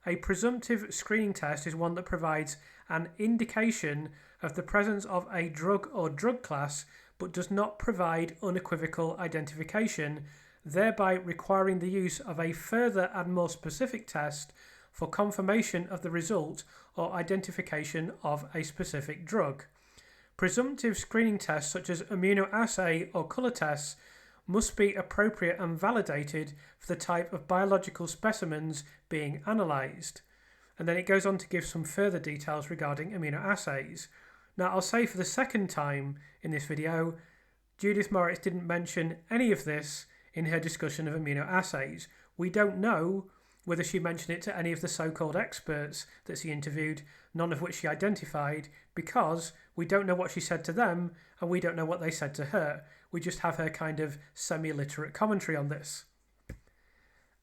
A presumptive screening test is one that provides an indication of the presence of a drug or drug class, but does not provide unequivocal identification, thereby requiring the use of a further and more specific test for confirmation of the result or identification of a specific drug. Presumptive screening tests such as immunoassay or colour tests must be appropriate and validated for the type of biological specimens being analysed. And then it goes on to give some further details regarding immunoassays. Now, I'll say for the second time in this video, Judith Moritz didn't mention any of this in her discussion of immunoassays. We don't know whether she mentioned it to any of the so-called experts that she interviewed, none of which she identified, because we don't know what she said to them and we don't know what they said to her. We just have her kind of semi-literate commentary on this.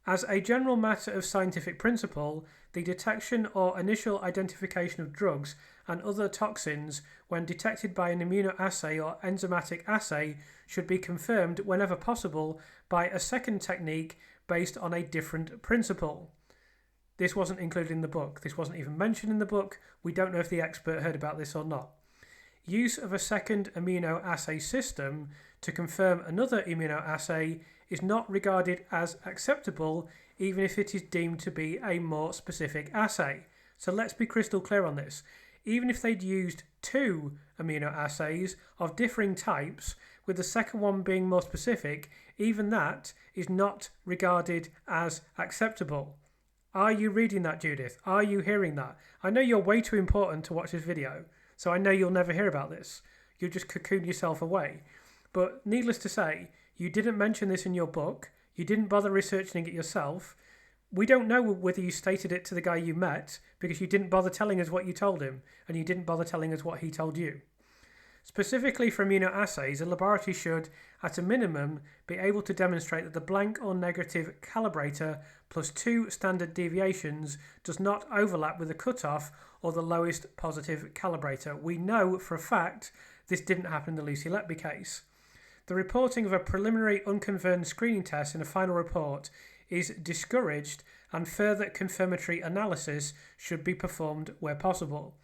As a general matter of scientific principle, the detection or initial identification of drugs and other toxins when detected by an immunoassay or enzymatic assay should be confirmed whenever possible by a second technique based on a different principle. This wasn't included in the book. This wasn't even mentioned in the book. We don't know if the expert heard about this or not. Use of a second immunoassay system to confirm another immunoassay is not regarded as acceptable even if it is deemed to be a more specific assay. So let's be crystal clear on this. Even if they'd used two immunoassays of differing types, with the second one being more specific, even that is not regarded as acceptable. Are you reading that, Judith? Are you hearing that? I know you're way too important to watch this video, so I know you'll never hear about this. You'll just cocoon yourself away. But needless to say, you didn't mention this in your book. You didn't bother researching it yourself. We don't know whether you stated it to the guy you met because you didn't bother telling us what you told him and you didn't bother telling us what he told you. Specifically for immunoassays, a laboratory should, at a minimum, be able to demonstrate that the blank or negative calibrator plus two standard deviations does not overlap with the cutoff or the lowest positive calibrator. We know for a fact this didn't happen in the Lucy Letby case. The reporting of a preliminary unconfirmed screening test in a final report is discouraged and further confirmatory analysis should be performed where possible.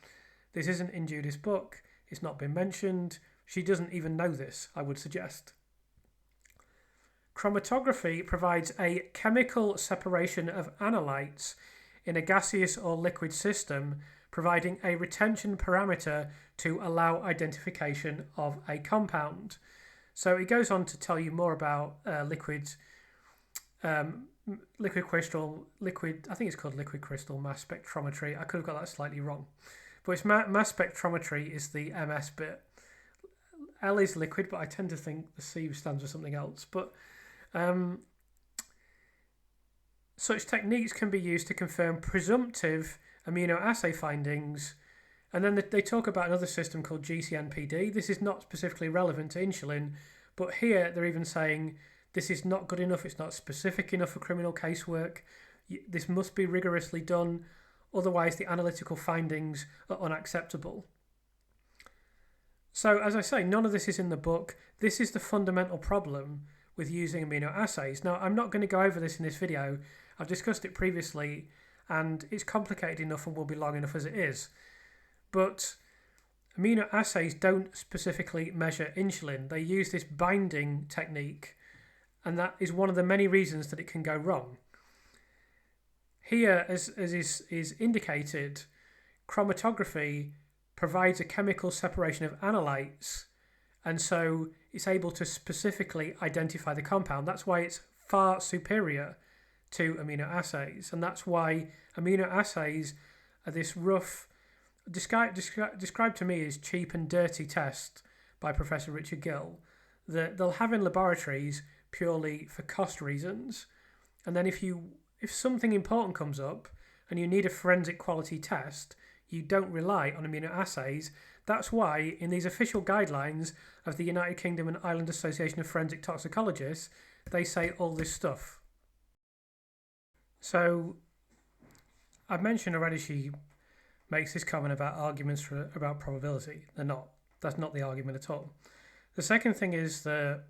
This isn't in Judith's book. It's not been mentioned. She doesn't even know this, I would suggest. Chromatography provides a chemical separation of analytes in a gaseous or liquid system, providing a retention parameter to allow identification of a compound. So it goes on to tell you more about liquid crystal, I think it's called liquid crystal mass spectrometry. I could have got that slightly wrong. But it's mass spectrometry is the MS bit. L is liquid, but I tend to think the C stands for something else. But such techniques can be used to confirm presumptive immunoassay findings And then they talk about another system called GCNPD. This is not specifically relevant to insulin, but here they're even saying this is not good enough, it's not specific enough for criminal casework, this must be rigorously done, otherwise the analytical findings are unacceptable. So, as I say, none of this is in the book. This is the fundamental problem with using immunoassays. Now, I'm not going to go over this in this video. I've discussed it previously, and it's complicated enough and will be long enough as it is. But immunoassays don't specifically measure insulin. They use this binding technique, and that is one of the many reasons that it can go wrong. Here, as is indicated, chromatography provides a chemical separation of analytes, and so it's able to specifically identify the compound. That's why it's far superior to immunoassays, and that's why immunoassays are this rough, described to me as cheap and dirty test by Professor Richard Gill that they'll have in laboratories purely for cost reasons, and then if something important comes up and you need a forensic quality test, you don't rely on immunoassays. That's why in these official guidelines of the United Kingdom and Ireland Association of Forensic Toxicologists, they say all this stuff. So I've mentioned already she makes this comment about arguments about probability. They're not. That's not the argument at all. The second thing is that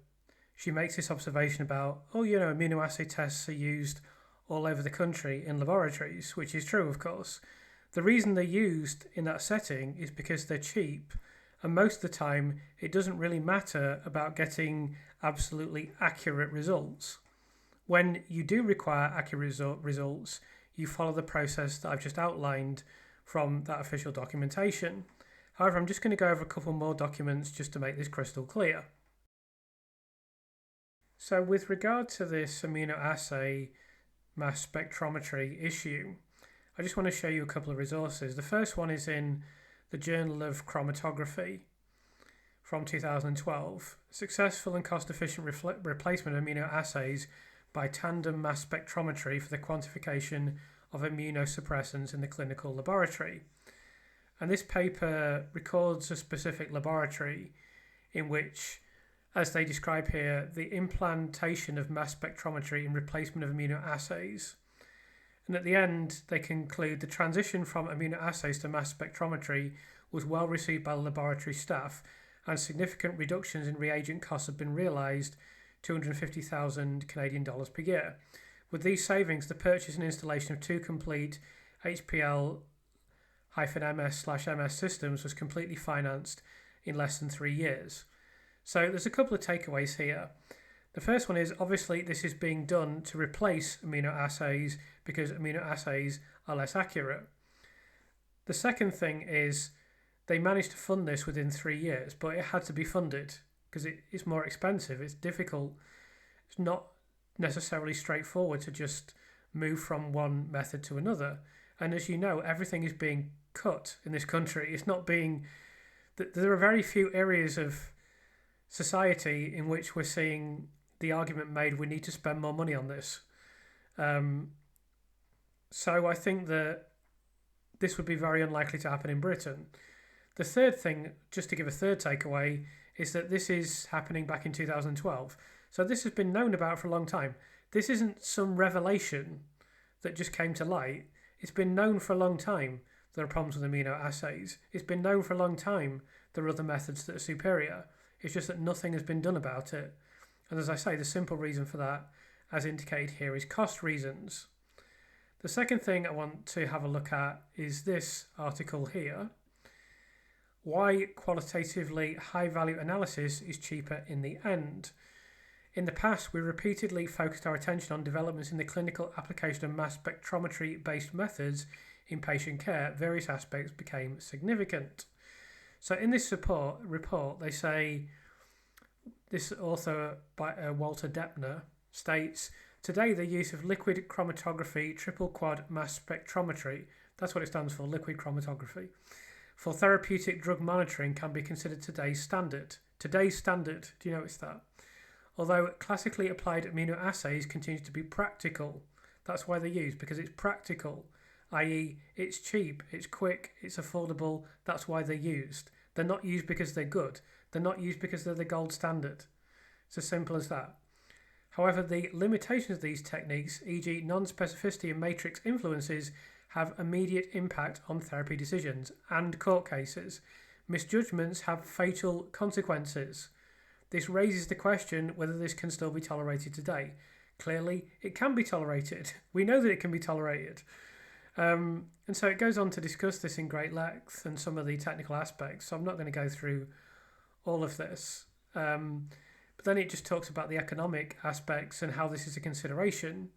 she makes this observation about, immunoassay tests are used all over the country in laboratories, which is true, of course. The reason they're used in that setting is because they're cheap, and most of the time it doesn't really matter about getting absolutely accurate results. When you do require accurate results, you follow the process that I've just outlined from that official documentation. However, I'm just going to go over a couple more documents just to make this crystal clear. So with regard to this immunoassay mass spectrometry issue, I just want to show you a couple of resources. The first one is in the Journal of Chromatography from 2012, Successful and Cost-Efficient Replacement of Immunoassays by Tandem Mass Spectrometry for the Quantification of Immunosuppressants in the Clinical Laboratory. And this paper records a specific laboratory in which, as they describe here, the implantation of mass spectrometry in replacement of immunoassays. And at the end, they conclude the transition from immunoassays to mass spectrometry was well received by the laboratory staff, and significant reductions in reagent costs have been realised, $250,000 Canadian dollars per year. With these savings, the purchase and installation of 2 complete HPL-MS/MS systems was completely financed in less than 3 years. So there's a couple of takeaways here. The first one is, obviously, this is being done to replace immunoassays because immunoassays are less accurate. The second thing is they managed to fund this within 3 years, but it had to be funded because it's more expensive, it's difficult, it's not necessarily straightforward to just move from one method to another. And as you know, everything is being cut in this country. It's not being... There are very few areas of society in which we're seeing the argument made we need to spend more money on this. So I think that this would be very unlikely to happen in Britain. The third thing, just to give a third takeaway, is that this is happening back in 2012. So this has been known about for a long time. This isn't some revelation that just came to light. It's been known for a long time there are problems with immunoassays. It's been known for a long time there are other methods that are superior. It's just that nothing has been done about it. And as I say, the simple reason for that, as indicated here, is cost reasons. The second thing I want to have a look at is this article here. Why qualitatively high-value analysis is cheaper in the end. In the past, we repeatedly focused our attention on developments in the clinical application of mass spectrometry-based methods in patient care. Various aspects became significant. So in this report, they say, this author by Walter Deppner states, today the use of liquid chromatography triple quad mass spectrometry, that's what it stands for, liquid chromatography, for therapeutic drug monitoring can be considered today's standard. Today's standard, do you notice that? Although classically applied immunoassays continue to be practical. That's why they're used, because it's practical i.e. it's cheap, it's quick, it's affordable, that's why they're used. They're not used because they're good. They're not used because they're the gold standard. It's as simple as that. However, the limitations of these techniques, e.g. non-specificity and matrix influences, have immediate impact on therapy decisions and court cases. Misjudgments have fatal consequences. This raises the question whether this can still be tolerated today. Clearly, it can be tolerated. We know that it can be tolerated. And so it goes on to discuss this in great length and some of the technical aspects. So I'm not going to go through all of this. But then it just talks about the economic aspects and how this is a consideration.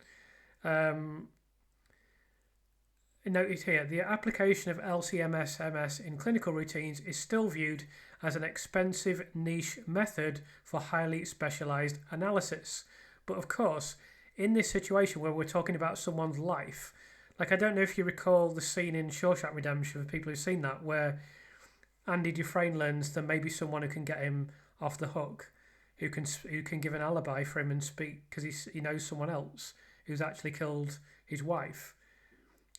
Noted here, the application of LC-MS in clinical routines is still viewed as an expensive niche method for highly specialised analysis. But of course, in this situation where we're talking about someone's life, like I don't know if you recall the scene in Shawshank Redemption, for people who've seen that, where Andy Dufresne learns there may be someone who can get him off the hook, who can give an alibi for him and speak because he knows someone else who's actually killed his wife.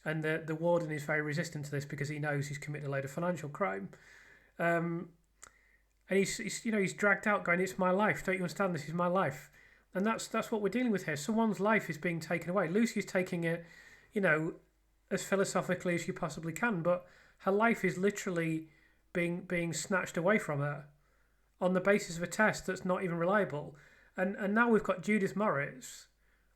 And the warden is very resistant to this because he knows he's committed a load of financial crime. And he's dragged out going, it's my life, don't you understand, this is my life. And that's what we're dealing with here. Someone's life is being taken away. Lucy's taking it, as philosophically as you possibly can, but her life is literally being snatched away from her on the basis of a test that's not even reliable. And now we've got Judith Moritz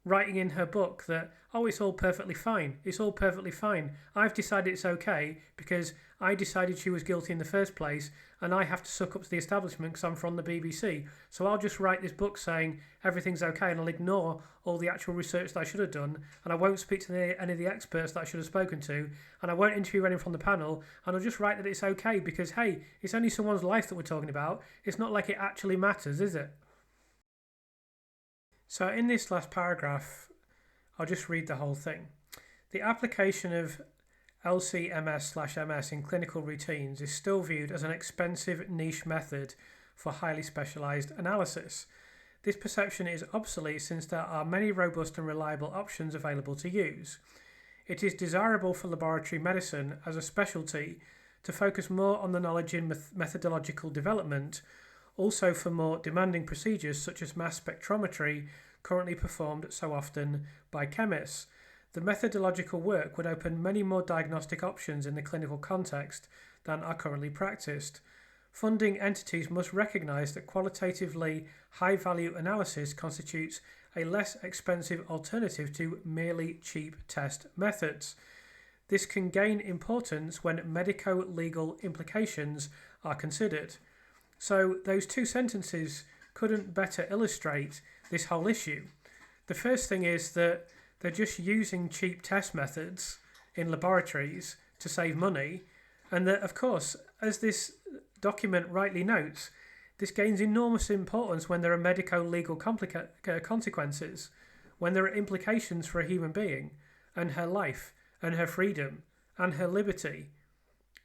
writing in her book that, it's all perfectly fine. It's all perfectly fine. I've decided it's okay because I decided she was guilty in the first place and I have to suck up to the establishment because I'm from the BBC. So I'll just write this book saying everything's okay and I'll ignore all the actual research that I should have done and I won't speak to any of the experts that I should have spoken to and I won't interview anyone from the panel and I'll just write that it's okay because, hey, it's only someone's life that we're talking about. It's not like it actually matters, is it? So in this last paragraph, I'll just read the whole thing. The application of LC-MS/MS in clinical routines is still viewed as an expensive niche method for highly specialised analysis. This perception is obsolete since there are many robust and reliable options available to use. It is desirable for laboratory medicine as a specialty to focus more on the knowledge in methodological development, also for more demanding procedures such as mass spectrometry currently performed so often by chemists. The methodological work would open many more diagnostic options in the clinical context than are currently practiced. Funding entities must recognise that qualitatively high-value analysis constitutes a less expensive alternative to merely cheap test methods. This can gain importance when medico-legal implications are considered. So those two sentences couldn't better illustrate this whole issue. The first thing is that they're just using cheap test methods in laboratories to save money, and that, of course, as this document rightly notes, this gains enormous importance when there are medico-legal consequences, when there are implications for a human being and her life and her freedom and her liberty.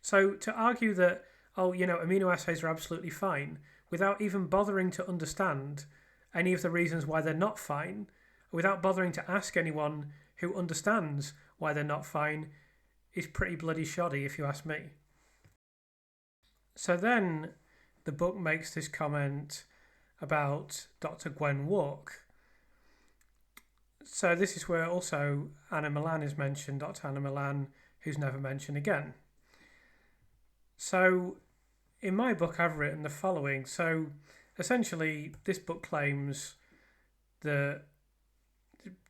So to argue that, immunoassays are absolutely fine, without even bothering to understand any of the reasons why they're not fine, without bothering to ask anyone who understands why they're not fine, is pretty bloody shoddy, if you ask me. So then the book makes this comment about Dr. Gwen Wark. So this is where also Anna Milan is mentioned, Dr. Anna Milan, who's never mentioned again. So in my book, I've written the following. So essentially, this book claims that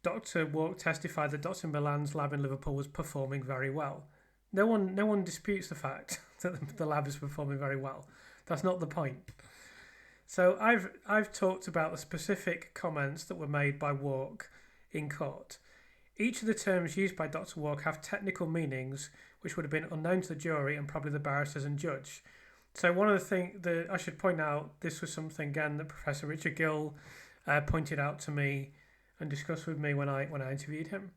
Dr. Wark testified that Dr. Milan's lab in Liverpool was performing very well. No one disputes the fact that the lab is performing very well. That's not the point. So I've talked about the specific comments that were made by Wark in court. Each of the terms used by Dr. Wark have technical meanings which would have been unknown to the jury and probably the barristers and judge. So one of the things that I should point out, this was something again that Professor Richard Gill pointed out to me and discussed with me when I interviewed him.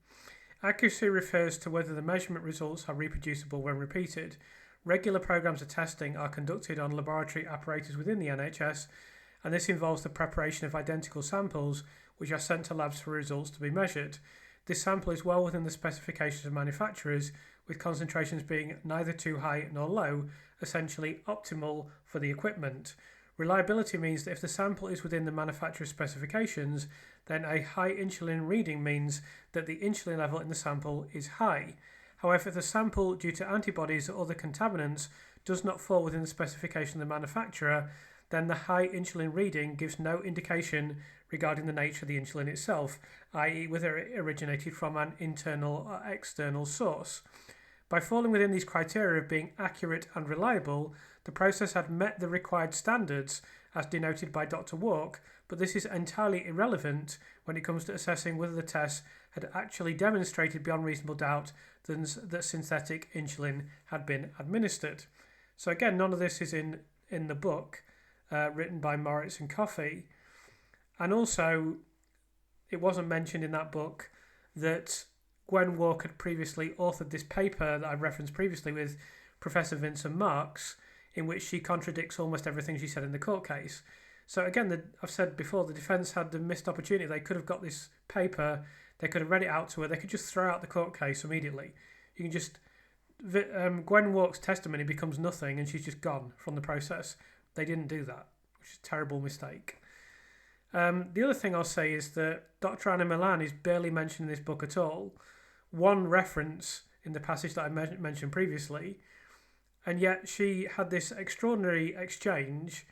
Accuracy refers to whether the measurement results are reproducible when repeated. Regular programs of testing are conducted on laboratory apparatus within the NHS, and this involves the preparation of identical samples which are sent to labs for results to be measured. This sample is well within the specifications of manufacturers, with concentrations being neither too high nor low, essentially optimal for the equipment. Reliability means that if the sample is within the manufacturer's specifications, then a high insulin reading means that the insulin level in the sample is high. However, if the sample, due to antibodies or other contaminants, does not fall within the specification of the manufacturer, then the high insulin reading gives no indication regarding the nature of the insulin itself, i.e. whether it originated from an internal or external source. By falling within these criteria of being accurate and reliable, the process had met the required standards as denoted by Dr. Wark, but this is entirely irrelevant when it comes to assessing whether the test had actually demonstrated beyond reasonable doubt that synthetic insulin had been administered. So again, none of this is in the book written by Moritz and Coffey. And also, it wasn't mentioned in that book that Gwen Wark had previously authored this paper that I've referenced previously with Professor Vincent Marks, in which she contradicts almost everything she said in the court case. So again, I've said before, the defence had the missed opportunity. They could have got this paper, they could have read it out to her, they could just throw out the court case immediately. You can just... Gwen Wark's testimony becomes nothing and she's just gone from the process. They didn't do that, which is a terrible mistake. The other thing I'll say is that Dr. Anna Milan is barely mentioned in this book at all. One reference in the passage that I mentioned previously, and yet she had this extraordinary exchange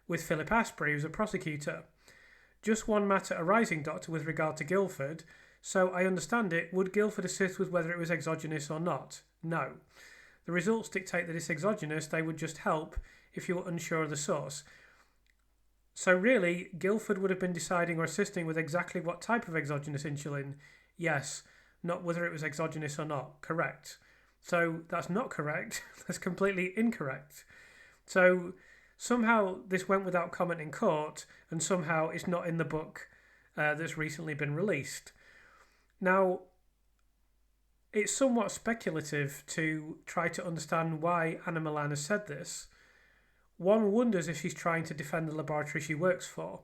with Philip Asprey, who's a prosecutor. Just one matter arising, Doctor, with regard to Guildford. So I understand it. Would Guildford assist with whether it was exogenous or not? No. The results dictate that it's exogenous. They would just help if you were unsure of the source. So really, Guildford would have been deciding or assisting with exactly what type of exogenous insulin. Yes, not whether it was exogenous or not. Correct. So that's not correct. That's completely incorrect. So somehow this went without comment in court, and somehow it's not in the book that's recently been released. Now, it's somewhat speculative to try to understand why Anna Milan has said this. One wonders if she's trying to defend the laboratory she works for.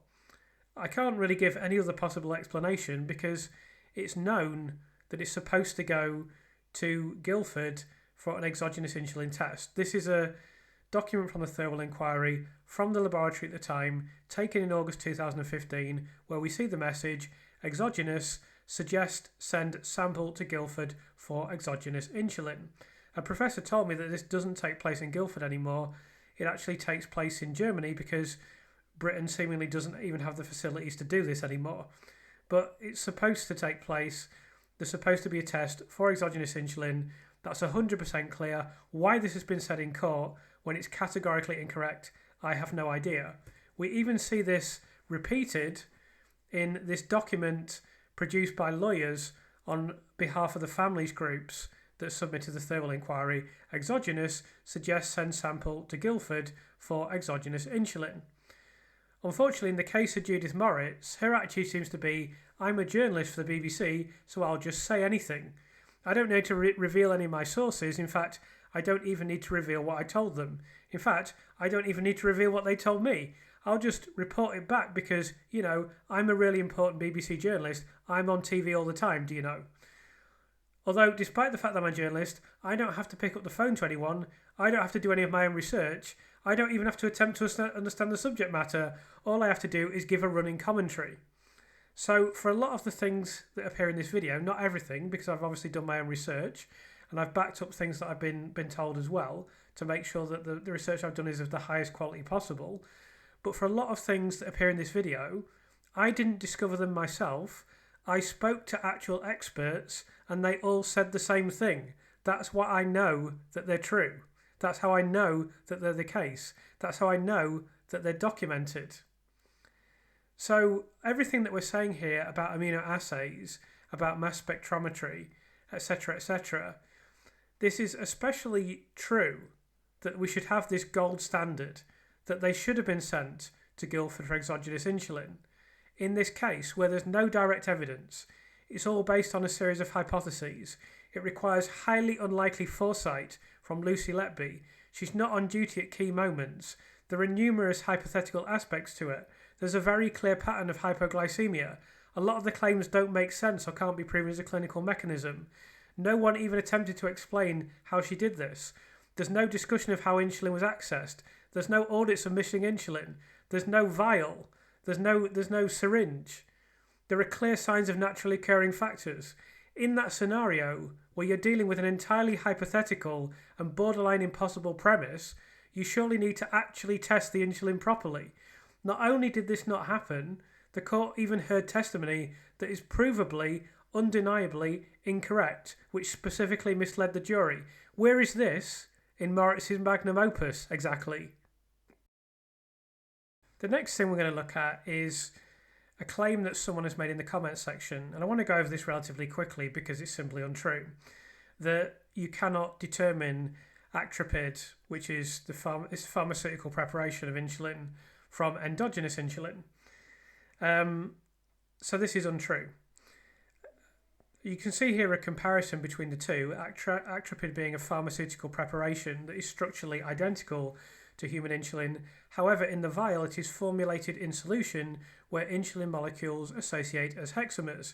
I can't really give any other possible explanation because it's known that it's supposed to go to Guildford for an exogenous insulin test. This is a document from the Thirlwell inquiry from the laboratory at the time, taken in August 2015, where we see the message, exogenous, suggest send sample to Guildford for exogenous insulin. A professor told me that this doesn't take place in Guildford anymore. It actually takes place in Germany because Britain seemingly doesn't even have the facilities to do this anymore. But it's supposed to take place. There's supposed to be a test for exogenous insulin. That's 100% clear. Why this has been said in court when it's categorically incorrect, I have no idea. We even see this repeated in this document produced by lawyers on behalf of the families groups that submitted the Thirlwell inquiry. Exogenous suggests send sample to Guildford for exogenous insulin. Unfortunately, in the case of Judith Moritz, her attitude seems to be, I'm a journalist for the BBC, so I'll just say anything. I don't need to reveal any of my sources. In fact, I don't even need to reveal what I told them. In fact, I don't even need to reveal what they told me. I'll just report it back because, you know, I'm a really important BBC journalist. I'm on TV all the time, do you know? Although, despite the fact that I'm a journalist, I don't have to pick up the phone to anyone. I don't have to do any of my own research. I don't even have to attempt to understand the subject matter. All I have to do is give a running commentary. So, for a lot of the things that appear in this video, not everything, because I've obviously done my own research, and I've backed up things that I've been told as well, to make sure that the research I've done is of the highest quality possible. But for a lot of things that appear in this video, I didn't discover them myself. I spoke to actual experts and they all said the same thing. That's why I know that they're true. That's how I know that they're the case. That's how I know that they're documented. So everything that we're saying here about immunoassays, about mass spectrometry, etc., this is especially true that we should have this gold standard, that they should have been sent to Guildford for exogenous insulin. In this case, where there's no direct evidence, it's all based on a series of hypotheses. It requires highly unlikely foresight from Lucy Letby. She's not on duty at key moments. There are numerous hypothetical aspects to it. There's a very clear pattern of hypoglycaemia. A lot of the claims don't make sense or can't be proven as a clinical mechanism. No one even attempted to explain how she did this. There's no discussion of how insulin was accessed. There's no audits of missing insulin. There's no vial. There's no syringe. There are clear signs of naturally occurring factors. In that scenario, where you're dealing with an entirely hypothetical and borderline impossible premise, you surely need to actually test the insulin properly. Not only did this not happen, the court even heard testimony that is provably, undeniably incorrect, which specifically misled the jury. Where is this in Moritz's magnum opus exactly? The next thing we're going to look at is a claim that someone has made in the comments section, and I want to go over this relatively quickly because it's simply untrue, that you cannot determine Actrapid, which is the pharmaceutical preparation of insulin, from endogenous insulin. So this is untrue. You can see here a comparison between the two, Actrapid being a pharmaceutical preparation that is structurally identical to human insulin. However, in the vial it is formulated in solution where insulin molecules associate as hexamers.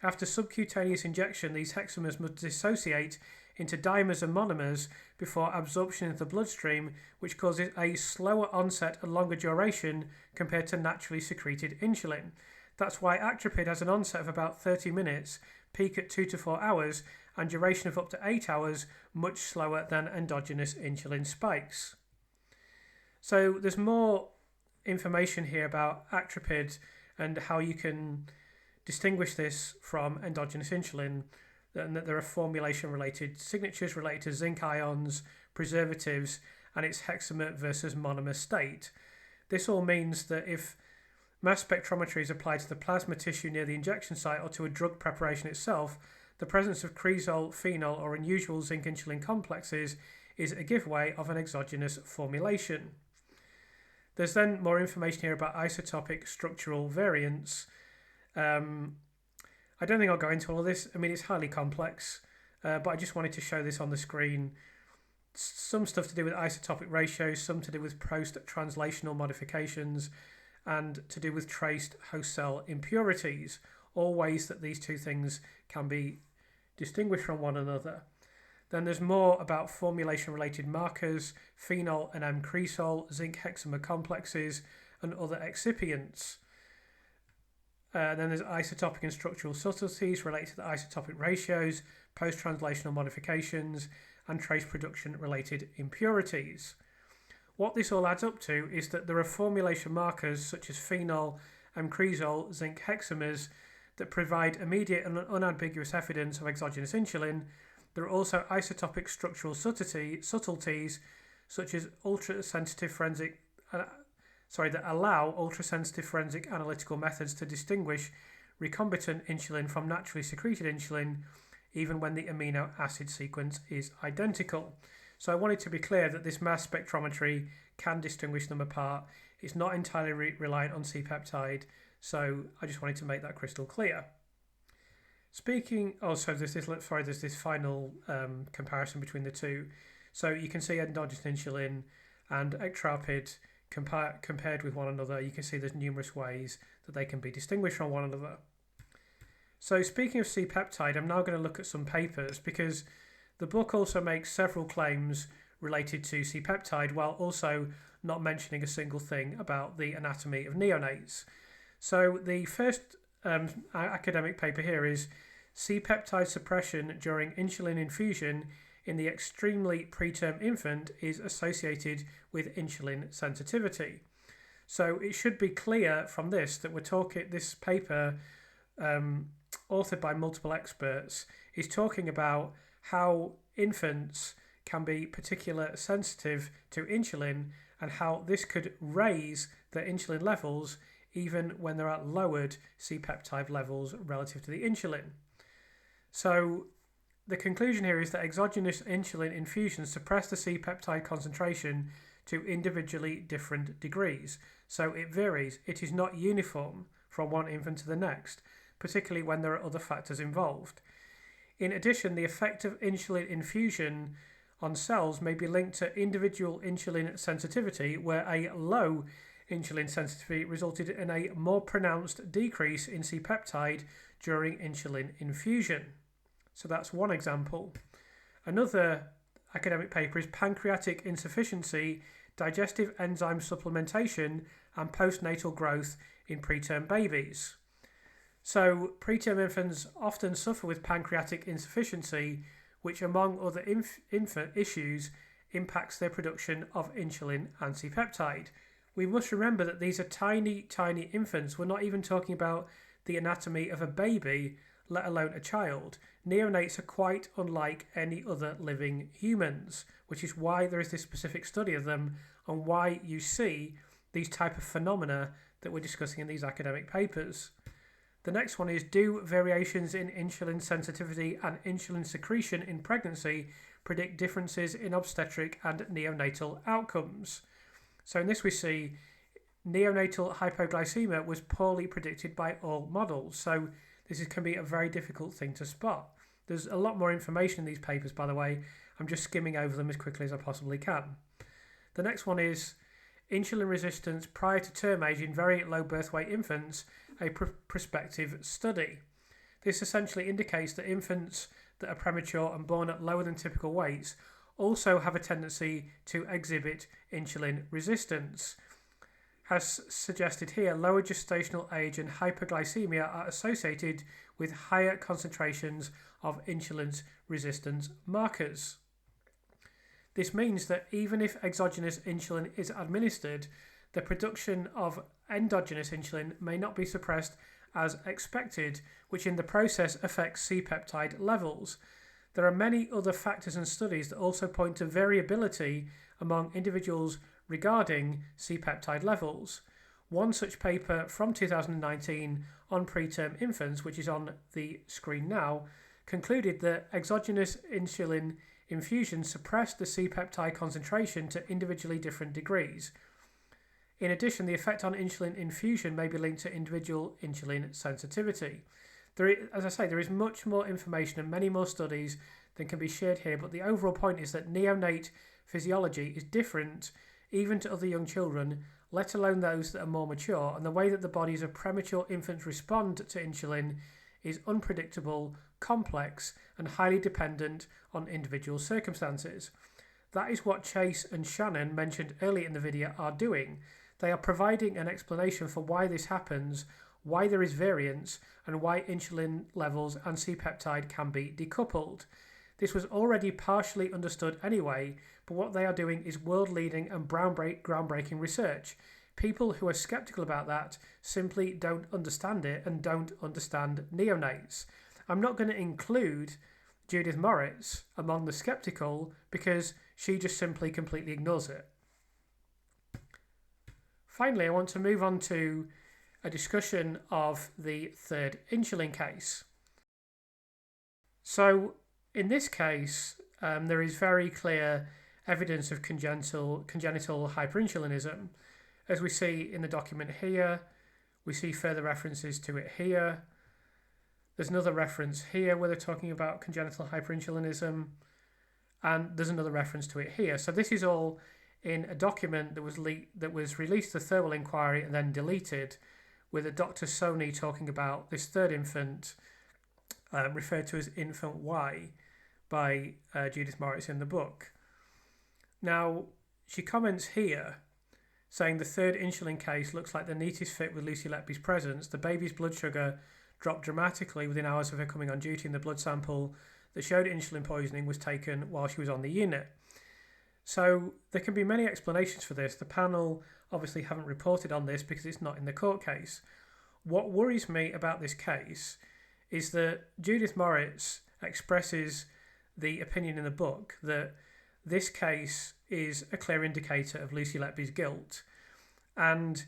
After subcutaneous injection, these hexamers must dissociate into dimers and monomers before absorption into the bloodstream, which causes a slower onset and longer duration compared to naturally secreted insulin. That's why Actrapid has an onset of about 30 minutes, peak at 2 to 4 hours, and duration of up to 8 hours, much slower than endogenous insulin spikes. So there's more information here about Actrapid and how you can distinguish this from endogenous insulin, and that there are formulation related signatures related to zinc ions, preservatives, and its hexamer versus monomer state. This all means that if mass spectrometry is applied to the plasma tissue near the injection site or to a drug preparation itself, the presence of cresol, phenol, or unusual zinc-insulin complexes is a giveaway of an exogenous formulation. There's then more information here about isotopic structural variants. I don't think I'll go into all of this. I mean, it's highly complex, but I just wanted to show this on the screen. Some stuff to do with isotopic ratios, some to do with post-translational modifications, and to do with traced host cell impurities, all ways that these two things can be distinguished from one another. Then there's more about formulation-related markers, phenol and M-cresol, zinc hexamer complexes, and other excipients. Then there's isotopic and structural subtleties related to the isotopic ratios, post-translational modifications, and trace production-related impurities. What this all adds up to is that there are formulation markers such as phenol, M-cresol, zinc hexamers that provide immediate and unambiguous evidence of exogenous insulin. There are also isotopic structural subtleties such as that allow ultrasensitive forensic analytical methods to distinguish recombinant insulin from naturally secreted insulin, even when the amino acid sequence is identical. So I wanted to be clear that this mass spectrometry can distinguish them apart. It's not entirely reliant on c-peptide, so I just wanted to make that crystal clear. There's this final comparison between the two. So you can see endogenous insulin and Actrapid compared with one another. You can see there's numerous ways that they can be distinguished from one another. So speaking of c-peptide, I'm now going to look at some papers because the book also makes several claims related to c-peptide while also not mentioning a single thing about the anatomy of neonates. So the first academic paper here is c-peptide suppression during insulin infusion in the extremely preterm infant is associated with insulin sensitivity. So it should be clear from this that this paper, authored by multiple experts, is talking about how infants can be particularly sensitive to insulin and how this could raise their insulin levels even when they're at lowered c-peptide levels relative to the insulin. So the conclusion here is that exogenous insulin infusions suppress the c-peptide concentration to individually different degrees. So it varies. It is not uniform from one infant to the next, particularly when there are other factors involved. In addition, the effect of insulin infusion on cells may be linked to individual insulin sensitivity, where a low insulin sensitivity resulted in a more pronounced decrease in c-peptide during insulin infusion. So that's one example. Another academic paper is Pancreatic Insufficiency, Digestive Enzyme Supplementation and Postnatal Growth in Preterm Babies. So preterm infants often suffer with pancreatic insufficiency, which among other infant issues impacts their production of insulin and c-peptide. We must remember that these are tiny, tiny infants. We're not even talking about the anatomy of a baby, let alone a child. Neonates are quite unlike any other living humans, which is why there is this specific study of them and why you see these type of phenomena that we're discussing in these academic papers. The next one is, do variations in insulin sensitivity and insulin secretion in pregnancy predict differences in obstetric and neonatal outcomes? So in this we see neonatal hypoglycaemia was poorly predicted by all models. So this can be a very difficult thing to spot. There's a lot more information in these papers, by the way. I'm just skimming over them as quickly as I possibly can. The next one is insulin resistance prior to term age in very low birth weight infants, a prospective study. This essentially indicates that infants that are premature and born at lower than typical weights also have a tendency to exhibit insulin resistance. As suggested here, lower gestational age and hypoglycemia are associated with higher concentrations of insulin resistance markers. This means that even if exogenous insulin is administered, the production of endogenous insulin may not be suppressed as expected, which in the process affects c-peptide levels. There are many other factors and studies that also point to variability among individuals regarding c-peptide levels. One such paper from 2019 on preterm infants, which is on the screen now, concluded that exogenous insulin infusion suppressed the c-peptide concentration to individually different degrees. In addition, the effect on insulin infusion may be linked to individual insulin sensitivity. As I say, there is much more information and many more studies than can be shared here, but the overall point is that neonate physiology is different even to other young children, let alone those that are more mature, and the way that the bodies of premature infants respond to insulin is unpredictable, complex, and highly dependent on individual circumstances. That is what Chase and Shannon mentioned earlier in the video are doing. They are providing an explanation for why this happens, why there is variance, and why insulin levels and c-peptide can be decoupled. This was already partially understood anyway, but what they are doing is world-leading and groundbreaking research. People who are skeptical about that simply don't understand it and don't understand neonates. I'm not going to include Judith Moritz among the skeptical because she just simply completely ignores it. Finally, I want to move on to a discussion of the third insulin case. So in this case, there is very clear evidence of congenital hyperinsulinism. As we see in the document here, we see further references to it here. There's another reference here where they're talking about congenital hyperinsulinism, and there's another reference to it here. So this is all in a document that was released to Thirlwell Inquiry and then deleted, with a Dr. Sony talking about this third infant, referred to as infant Y by Judith Moritz in the book. Now, she comments here saying the third insulin case looks like the neatest fit with Lucy Letby's presence. The baby's blood sugar dropped dramatically within hours of her coming on duty, and the blood sample that showed insulin poisoning was taken while she was on the unit. So there can be many explanations for this. The panel obviously haven't reported on this because it's not in the court case. What worries me about this case is that Judith Moritz expresses the opinion in the book that this case is a clear indicator of Lucy Letby's guilt. And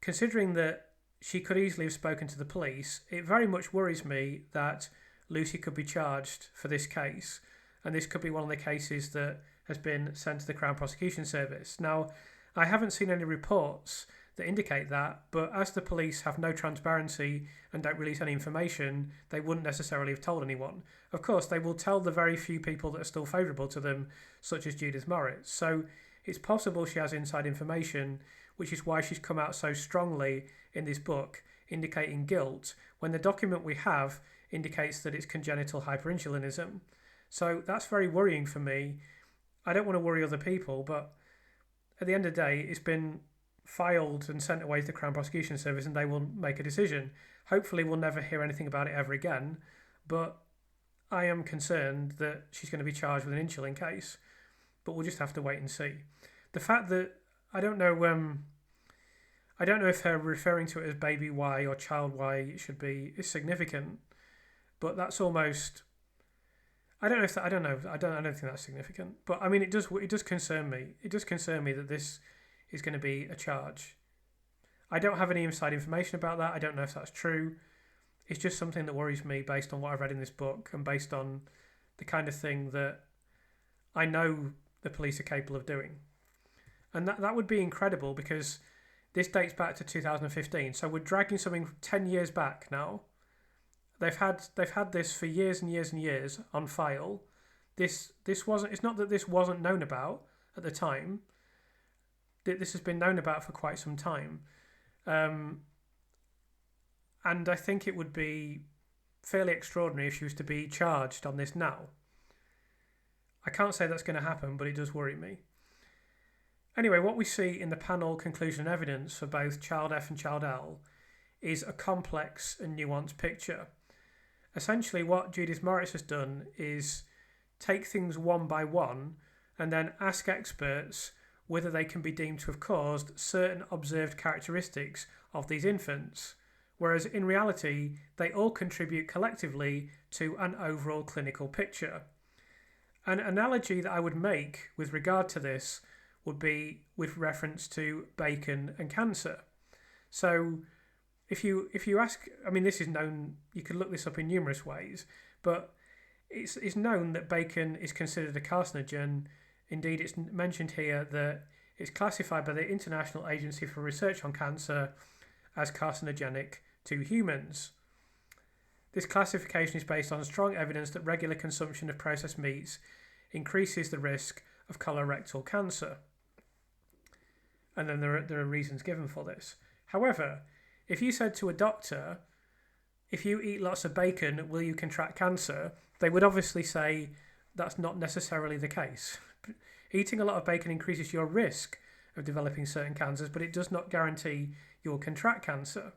considering that she could easily have spoken to the police, it very much worries me that Lucy could be charged for this case. And this could be one of the cases that has been sent to the Crown Prosecution Service. Now, I haven't seen any reports that indicate that, but as the police have no transparency and don't release any information, they wouldn't necessarily have told anyone. Of course, they will tell the very few people that are still favourable to them, such as Judith Moritz. So It's possible she has inside information, which is why she's come out so strongly in this book, indicating guilt, when the document we have indicates that it's congenital hyperinsulinism. So that's very worrying for me. I don't want to worry other people, but at the end of the day, it's been filed and sent away to the Crown Prosecution Service and they will make a decision. Hopefully we'll never hear anything about it ever again, but I am concerned that she's going to be charged with an insulin case, but we'll just have to wait and see. The fact that I don't know if her referring to it as baby Y or child Y it should be is significant, but that's almost, I don't think that's significant. But I mean, it does concern me. It does concern me that this is going to be a charge. I don't have any inside information about that. I don't know if that's true. It's just something that worries me based on what I've read in this book and based on the kind of thing that I know the police are capable of doing. And that would be incredible because this dates back to 2015. So we're dragging something 10 years back now. They've had this for years and years and years on file. It's not that this wasn't known about at the time. This has been known about for quite some time. And I think it would be fairly extraordinary if she was to be charged on this now. I can't say that's going to happen, but it does worry me. Anyway, what we see in the panel conclusion and evidence for both child F and child L is a complex and nuanced picture. Essentially, what Judith Moritz has done is take things one by one and then ask experts whether they can be deemed to have caused certain observed characteristics of these infants, whereas in reality, they all contribute collectively to an overall clinical picture. An analogy that I would make with regard to this would be with reference to bacon and cancer. So if you ask, I mean, this is known, you could look this up in numerous ways, but it's known that bacon is considered a carcinogen. Indeed, it's mentioned here that it's classified by the International Agency for Research on Cancer as carcinogenic to humans. This classification is based on strong evidence that regular consumption of processed meats increases the risk of colorectal cancer. And then there are reasons given for this. However, if you said to a doctor, if you eat lots of bacon, will you contract cancer? They would obviously say that's not necessarily the case. Eating a lot of bacon increases your risk of developing certain cancers, but it does not guarantee you'll contract cancer.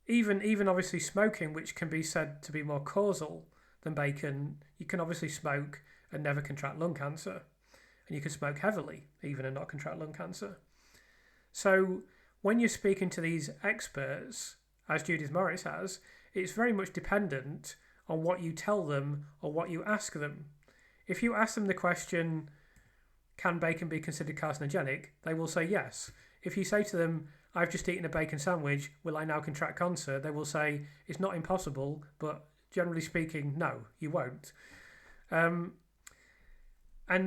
Even obviously smoking, which can be said to be more causal than bacon, you can obviously smoke and never contract lung cancer. And you can smoke heavily even and not contract lung cancer. So when you're speaking to these experts, as Judith Moritz has, it's very much dependent on what you tell them or what you ask them. If you ask them the question, can bacon be considered carcinogenic? They will say yes. If you say to them, I've just eaten a bacon sandwich, will I now contract cancer? They will say, it's not impossible, but generally speaking, no, you won't. And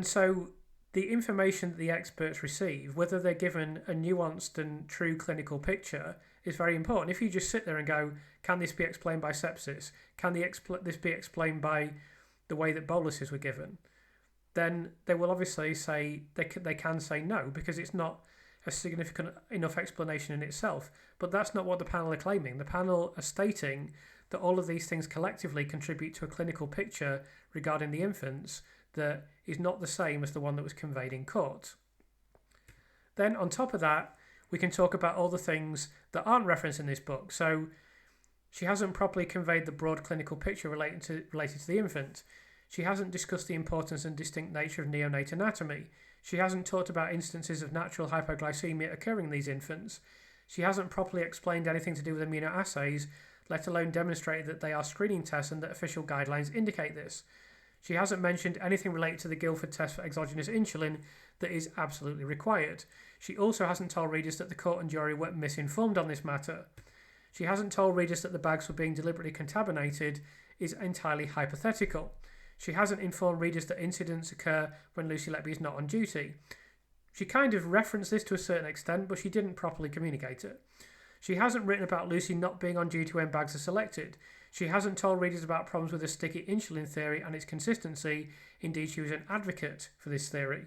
so the information that the experts receive, whether they're given a nuanced and true clinical picture, is very important. If you just sit there and go, can this be explained by sepsis? Can this be explained by the way that boluses were given? Then they will obviously say, they can say no, because it's not a significant enough explanation in itself. But that's not what the panel are claiming. The panel are stating that all of these things collectively contribute to a clinical picture regarding the infants that is not the same as the one that was conveyed in court. Then on top of that, we can talk about all the things that aren't referenced in this book. So she hasn't properly conveyed the broad clinical picture related to the infant. She hasn't discussed the importance and distinct nature of neonate anatomy. She hasn't talked about instances of natural hypoglycaemia occurring in these infants. She hasn't properly explained anything to do with immunoassays, let alone demonstrated that they are screening tests and that official guidelines indicate this. She hasn't mentioned anything related to the Guildford test for exogenous insulin that is absolutely required. She also hasn't told readers that the court and jury were misinformed on this matter. She hasn't told readers that the bags were being deliberately contaminated is entirely hypothetical. She hasn't informed readers that incidents occur when Lucy Letby is not on duty. She kind of referenced this to a certain extent, but she didn't properly communicate it. She hasn't written about Lucy not being on duty when bags are selected. She hasn't told readers about problems with the sticky insulin theory and its consistency. Indeed, she was an advocate for this theory.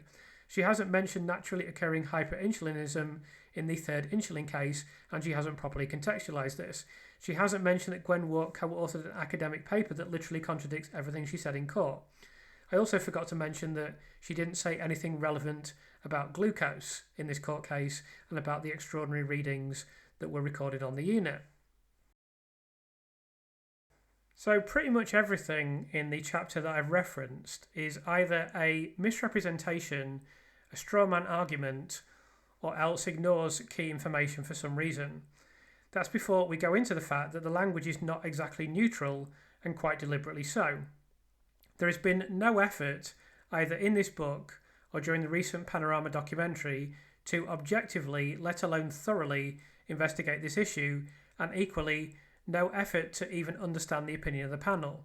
She hasn't mentioned naturally occurring hyperinsulinism in the third insulin case, and she hasn't properly contextualised this. She hasn't mentioned that Gwen Wark co-authored an academic paper that literally contradicts everything she said in court. I also forgot to mention that she didn't say anything relevant about glucose in this court case and about the extraordinary readings that were recorded on the unit. So pretty much everything in the chapter that I've referenced is either a misrepresentation, a straw man argument, or else ignores key information for some reason. That's before we go into the fact that the language is not exactly neutral, and quite deliberately so. There has been no effort, either in this book or during the recent Panorama documentary, to objectively, let alone thoroughly, investigate this issue, and equally, no effort to even understand the opinion of the panel.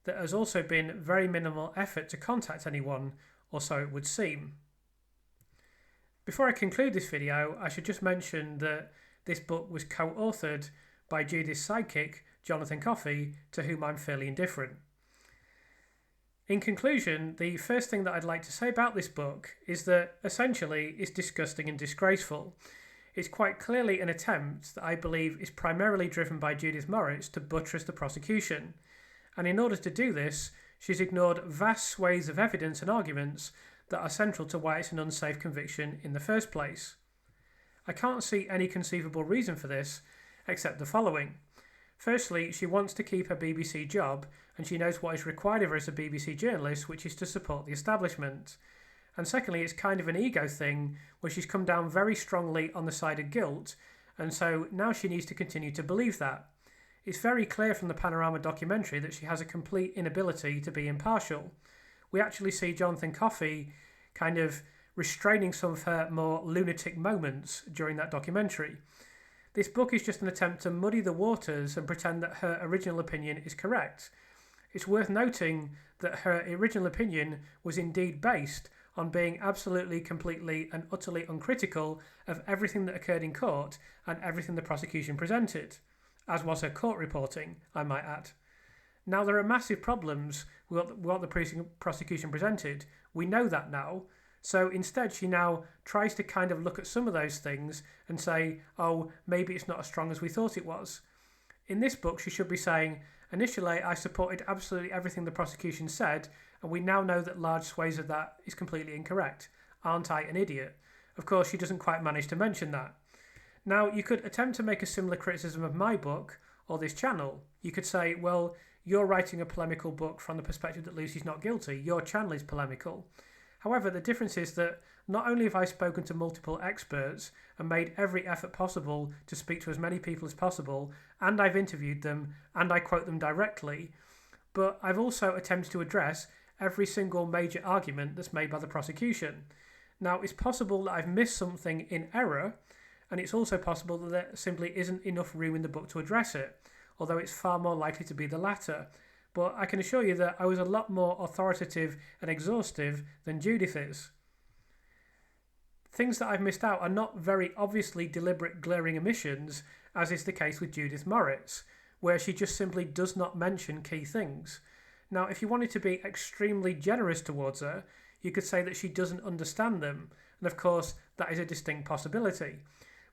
There has also been very minimal effort to contact anyone, or so it would seem. Before I conclude this video, I should just mention that this book was co-authored by Judith's sidekick, Jonathan Coffey, to whom I'm fairly indifferent. In conclusion, the first thing that I'd like to say about this book is that essentially it's disgusting and disgraceful. It's quite clearly an attempt that I believe is primarily driven by Judith Moritz to buttress the prosecution, and in order to do this, she's ignored vast swathes of evidence and arguments that are central to why it's an unsafe conviction in the first place. I can't see any conceivable reason for this, except the following. Firstly, she wants to keep her BBC job, and she knows what is required of her as a BBC journalist, which is to support the establishment. And secondly, it's kind of an ego thing, where she's come down very strongly on the side of guilt, and so now she needs to continue to believe that. It's very clear from the Panorama documentary that she has a complete inability to be impartial. We actually see Jonathan Coffey kind of restraining some of her more lunatic moments during that documentary. This book is just an attempt to muddy the waters and pretend that her original opinion is correct. It's worth noting that her original opinion was indeed based on being absolutely, completely and utterly uncritical of everything that occurred in court and everything the prosecution presented, as was her court reporting, I might add. Now, there are massive problems with what the prosecution presented. We know that now. So instead, she now tries to kind of look at some of those things and say, oh, maybe it's not as strong as we thought it was. In this book, she should be saying, initially, I supported absolutely everything the prosecution said, and we now know that large swathes of that is completely incorrect. Aren't I an idiot? Of course, she doesn't quite manage to mention that. Now, you could attempt to make a similar criticism of my book or this channel. You could say, well, you're writing a polemical book from the perspective that Lucy's not guilty. Your channel is polemical. However, the difference is that not only have I spoken to multiple experts and made every effort possible to speak to as many people as possible, and I've interviewed them, and I quote them directly, but I've also attempted to address every single major argument that's made by the prosecution. Now, it's possible that I've missed something in error, and it's also possible that there simply isn't enough room in the book to address it, although it's far more likely to be the latter. But I can assure you that I was a lot more authoritative and exhaustive than Judith is. Things that I've missed out are not very obviously deliberate glaring omissions, as is the case with Judith Moritz, where she just simply does not mention key things. Now, if you wanted to be extremely generous towards her, you could say that she doesn't understand them, and of course that is a distinct possibility.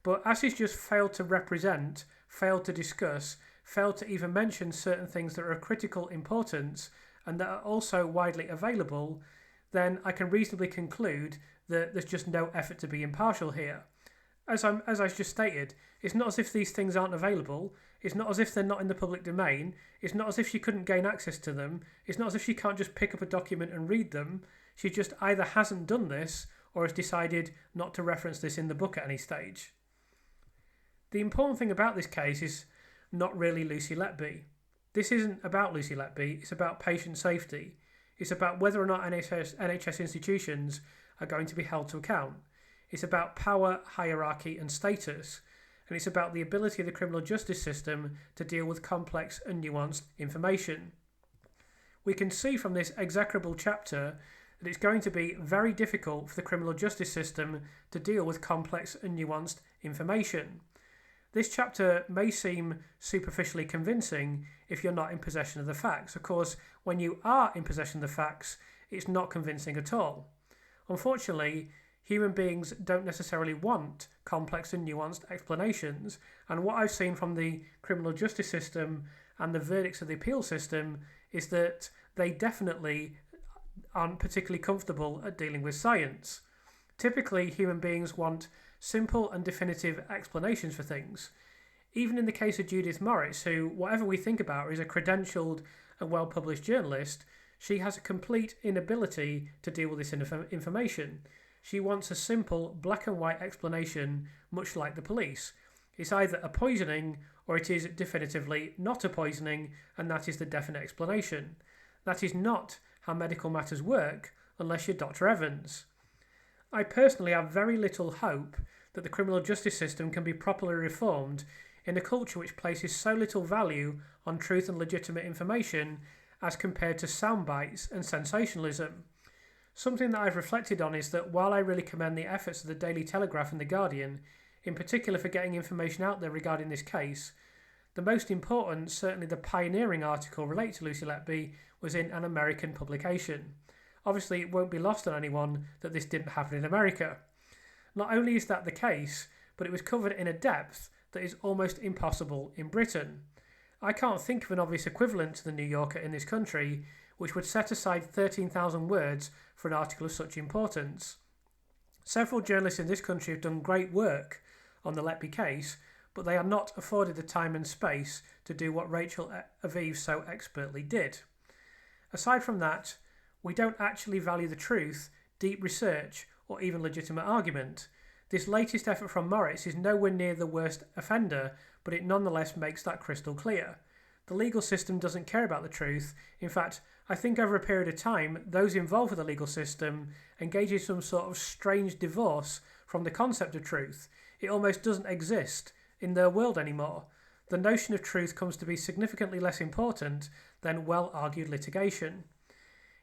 But as she's just failed to represent, failed to discuss, failed to even mention certain things that are of critical importance and that are also widely available, then I can reasonably conclude that there's just no effort to be impartial here. As I just stated, it's not as if these things aren't available, it's not as if they're not in the public domain, it's not as if she couldn't gain access to them, it's not as if she can't just pick up a document and read them. She just either hasn't done this or has decided not to reference this in the book at any stage. The important thing about this case is not really Lucy Letby. This isn't about Lucy Letby, it's about patient safety. It's about whether or not NHS institutions are going to be held to account. It's about power, hierarchy and status. And it's about the ability of the criminal justice system to deal with complex and nuanced information. We can see from this execrable chapter that it's going to be very difficult for the criminal justice system to deal with complex and nuanced information. This chapter may seem superficially convincing if you're not in possession of the facts. Of course, when you are in possession of the facts, it's not convincing at all. Unfortunately, human beings don't necessarily want complex and nuanced explanations, and what I've seen from the criminal justice system and the verdicts of the appeal system is that they definitely aren't particularly comfortable at dealing with science. Typically, human beings want simple and definitive explanations for things. Even in the case of Judith Moritz, who, whatever we think about her, is a credentialed and well-published journalist, she has a complete inability to deal with this information. She wants a simple black and white explanation, much like the police. It's either a poisoning or it is definitively not a poisoning, and that is the definite explanation. That is not how medical matters work unless you're Dr. Evans. I personally have very little hope that the criminal justice system can be properly reformed in a culture which places so little value on truth and legitimate information as compared to sound bites and sensationalism. Something that I've reflected on is that while I really commend the efforts of the Daily Telegraph and the Guardian, in particular for getting information out there regarding this case, the most important, certainly the pioneering article related to Lucy Letby, was in an American publication. Obviously, it won't be lost on anyone that this didn't happen in America. Not only is that the case, but it was covered in a depth that is almost impossible in Britain. I can't think of an obvious equivalent to the New Yorker in this country which would set aside 13,000 words for an article of such importance. Several journalists in this country have done great work on the Letby case, but they are not afforded the time and space to do what Rachel Aviv so expertly did. Aside from that, we don't actually value the truth, deep research, or even legitimate argument. This latest effort from Moritz is nowhere near the worst offender, but it nonetheless makes that crystal clear. The legal system doesn't care about the truth. In fact, I think over a period of time, those involved with the legal system engage in some sort of strange divorce from the concept of truth. It almost doesn't exist in their world anymore. The notion of truth comes to be significantly less important than well-argued litigation.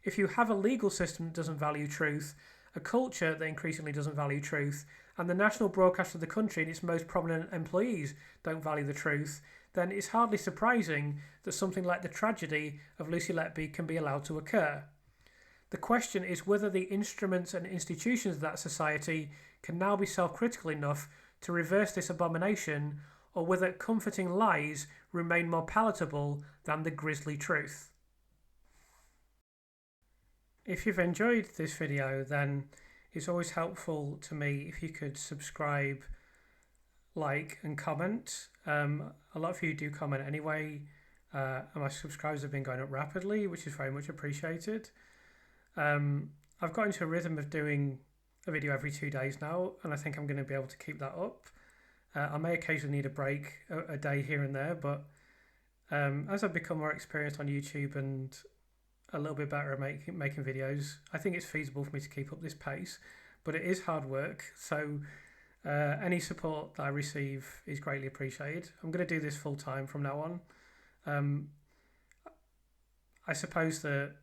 If you have a legal system that doesn't value truth, a culture that increasingly doesn't value truth, and the national broadcast of the country and its most prominent employees don't value the truth, then it's hardly surprising that something like the tragedy of Lucy Letby can be allowed to occur. The question is whether the instruments and institutions of that society can now be self-critical enough to reverse this abomination, or whether comforting lies remain more palatable than the grisly truth. If you've enjoyed this video, then it's always helpful to me if you could subscribe, like and comment. A lot of you do comment anyway, and my subscribers have been going up rapidly, which is very much appreciated. I've got into a rhythm of doing a video every 2 days now, and I think I'm going to be able to keep that up. I may occasionally need a break, a day here and there, but as I've become more experienced on YouTube and a little bit better at making videos, I think it's feasible for me to keep up this pace, but it is hard work, so any support that I receive is greatly appreciated. I'm going to do this full time from now on. I suppose that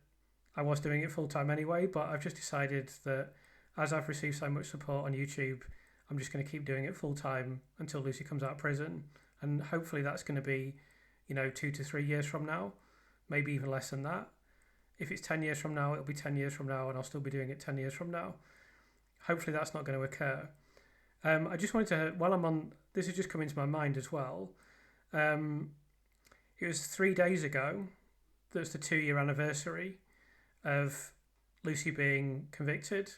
I was doing it full time anyway, but I've just decided that as I've received so much support on YouTube, I'm just going to keep doing it full time until Lucy comes out of prison, and hopefully that's going to be, 2 to 3 years from now, maybe even less than that. If it's 10 years from now, it'll be 10 years from now, and I'll still be doing it 10 years from now. Hopefully that's not going to occur. I just wanted to, while I'm on, this has just come into my mind as well. It was 3 days ago, that was the 2-year anniversary of Lucy being convicted.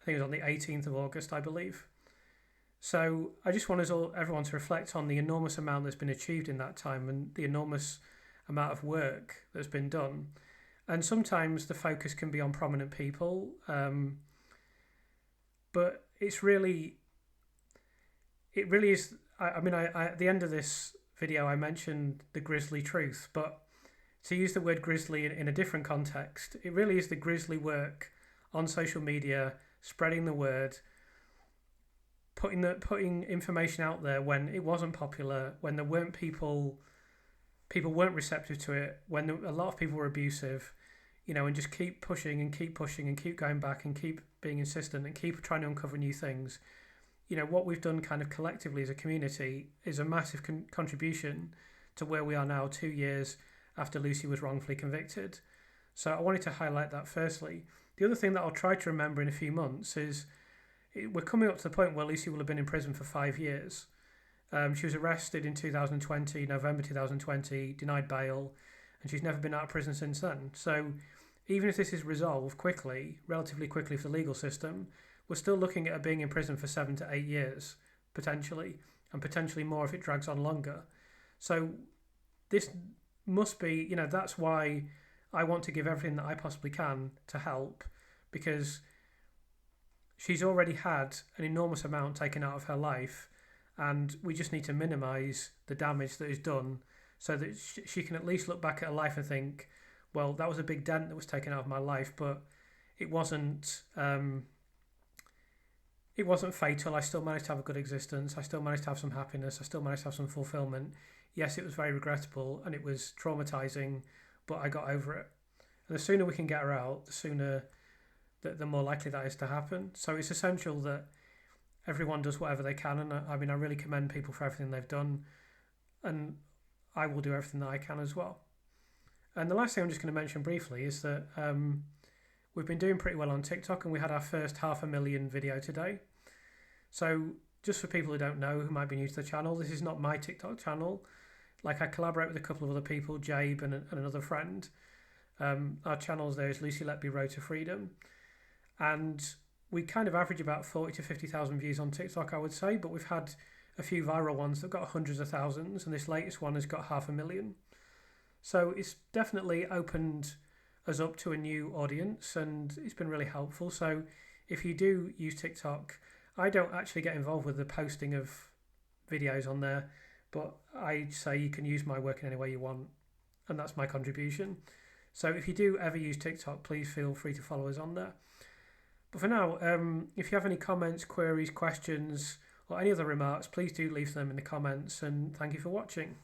I think it was on the 18th of August, I believe. So I just want everyone to reflect on the enormous amount that's been achieved in that time and the enormous amount of work that's been done. And sometimes the focus can be on prominent people, but it really is. I at the end of this video, I mentioned the grisly truth, but to use the word grisly in a different context, it really is the grisly work on social media, spreading the word, putting information out there when it wasn't popular, when there weren't people weren't receptive to it, when a lot of people were abusive, and just keep pushing and keep pushing and keep going back and keep being insistent and keep trying to uncover new things. What we've done kind of collectively as a community is a massive contribution to where we are now 2 years after Lucy was wrongfully convicted. So I wanted to highlight that firstly. The other thing that I'll try to remember in a few months is we're coming up to the point where Lucy will have been in prison for 5 years. She was arrested in 2020, November 2020, denied bail, and she's never been out of prison since then. So even if this is resolved quickly, relatively quickly for the legal system, we're still looking at her being in prison for 7 to 8 years, potentially, and potentially more if it drags on longer. So this must be, that's why I want to give everything that I possibly can to help, because she's already had an enormous amount taken out of her life, and we just need to minimise the damage that is done so that she can at least look back at her life and think, well, that was a big dent that was taken out of my life, but it wasn't fatal. I still managed to have a good existence. I still managed to have some happiness. I still managed to have some fulfillment. Yes, it was very regrettable and it was traumatising, but I got over it. And the sooner we can get her out, the sooner, the more likely that is to happen. So it's essential that everyone does whatever they can. And I really commend people for everything they've done. And I will do everything that I can as well. And the last thing I'm just going to mention briefly is that we've been doing pretty well on TikTok, and we had our first 500,000 video today. So just for people who don't know, who might be new to the channel, this is not my TikTok channel. Like, I collaborate with a couple of other people, Jabe and another friend. Our channels there is Lucy Letby Road to Freedom. And we kind of average about 40 to 50,000 views on TikTok, I would say, but we've had a few viral ones that got hundreds of thousands, and this latest one has got 500,000. So it's definitely opened us up to a new audience, and it's been really helpful. So if you do use TikTok, I don't actually get involved with the posting of videos on there, but I say you can use my work in any way you want, and that's my contribution. So if you do ever use TikTok, please feel free to follow us on there. But for now, if you have any comments, queries, questions, or any other remarks, please do leave them in the comments, and thank you for watching.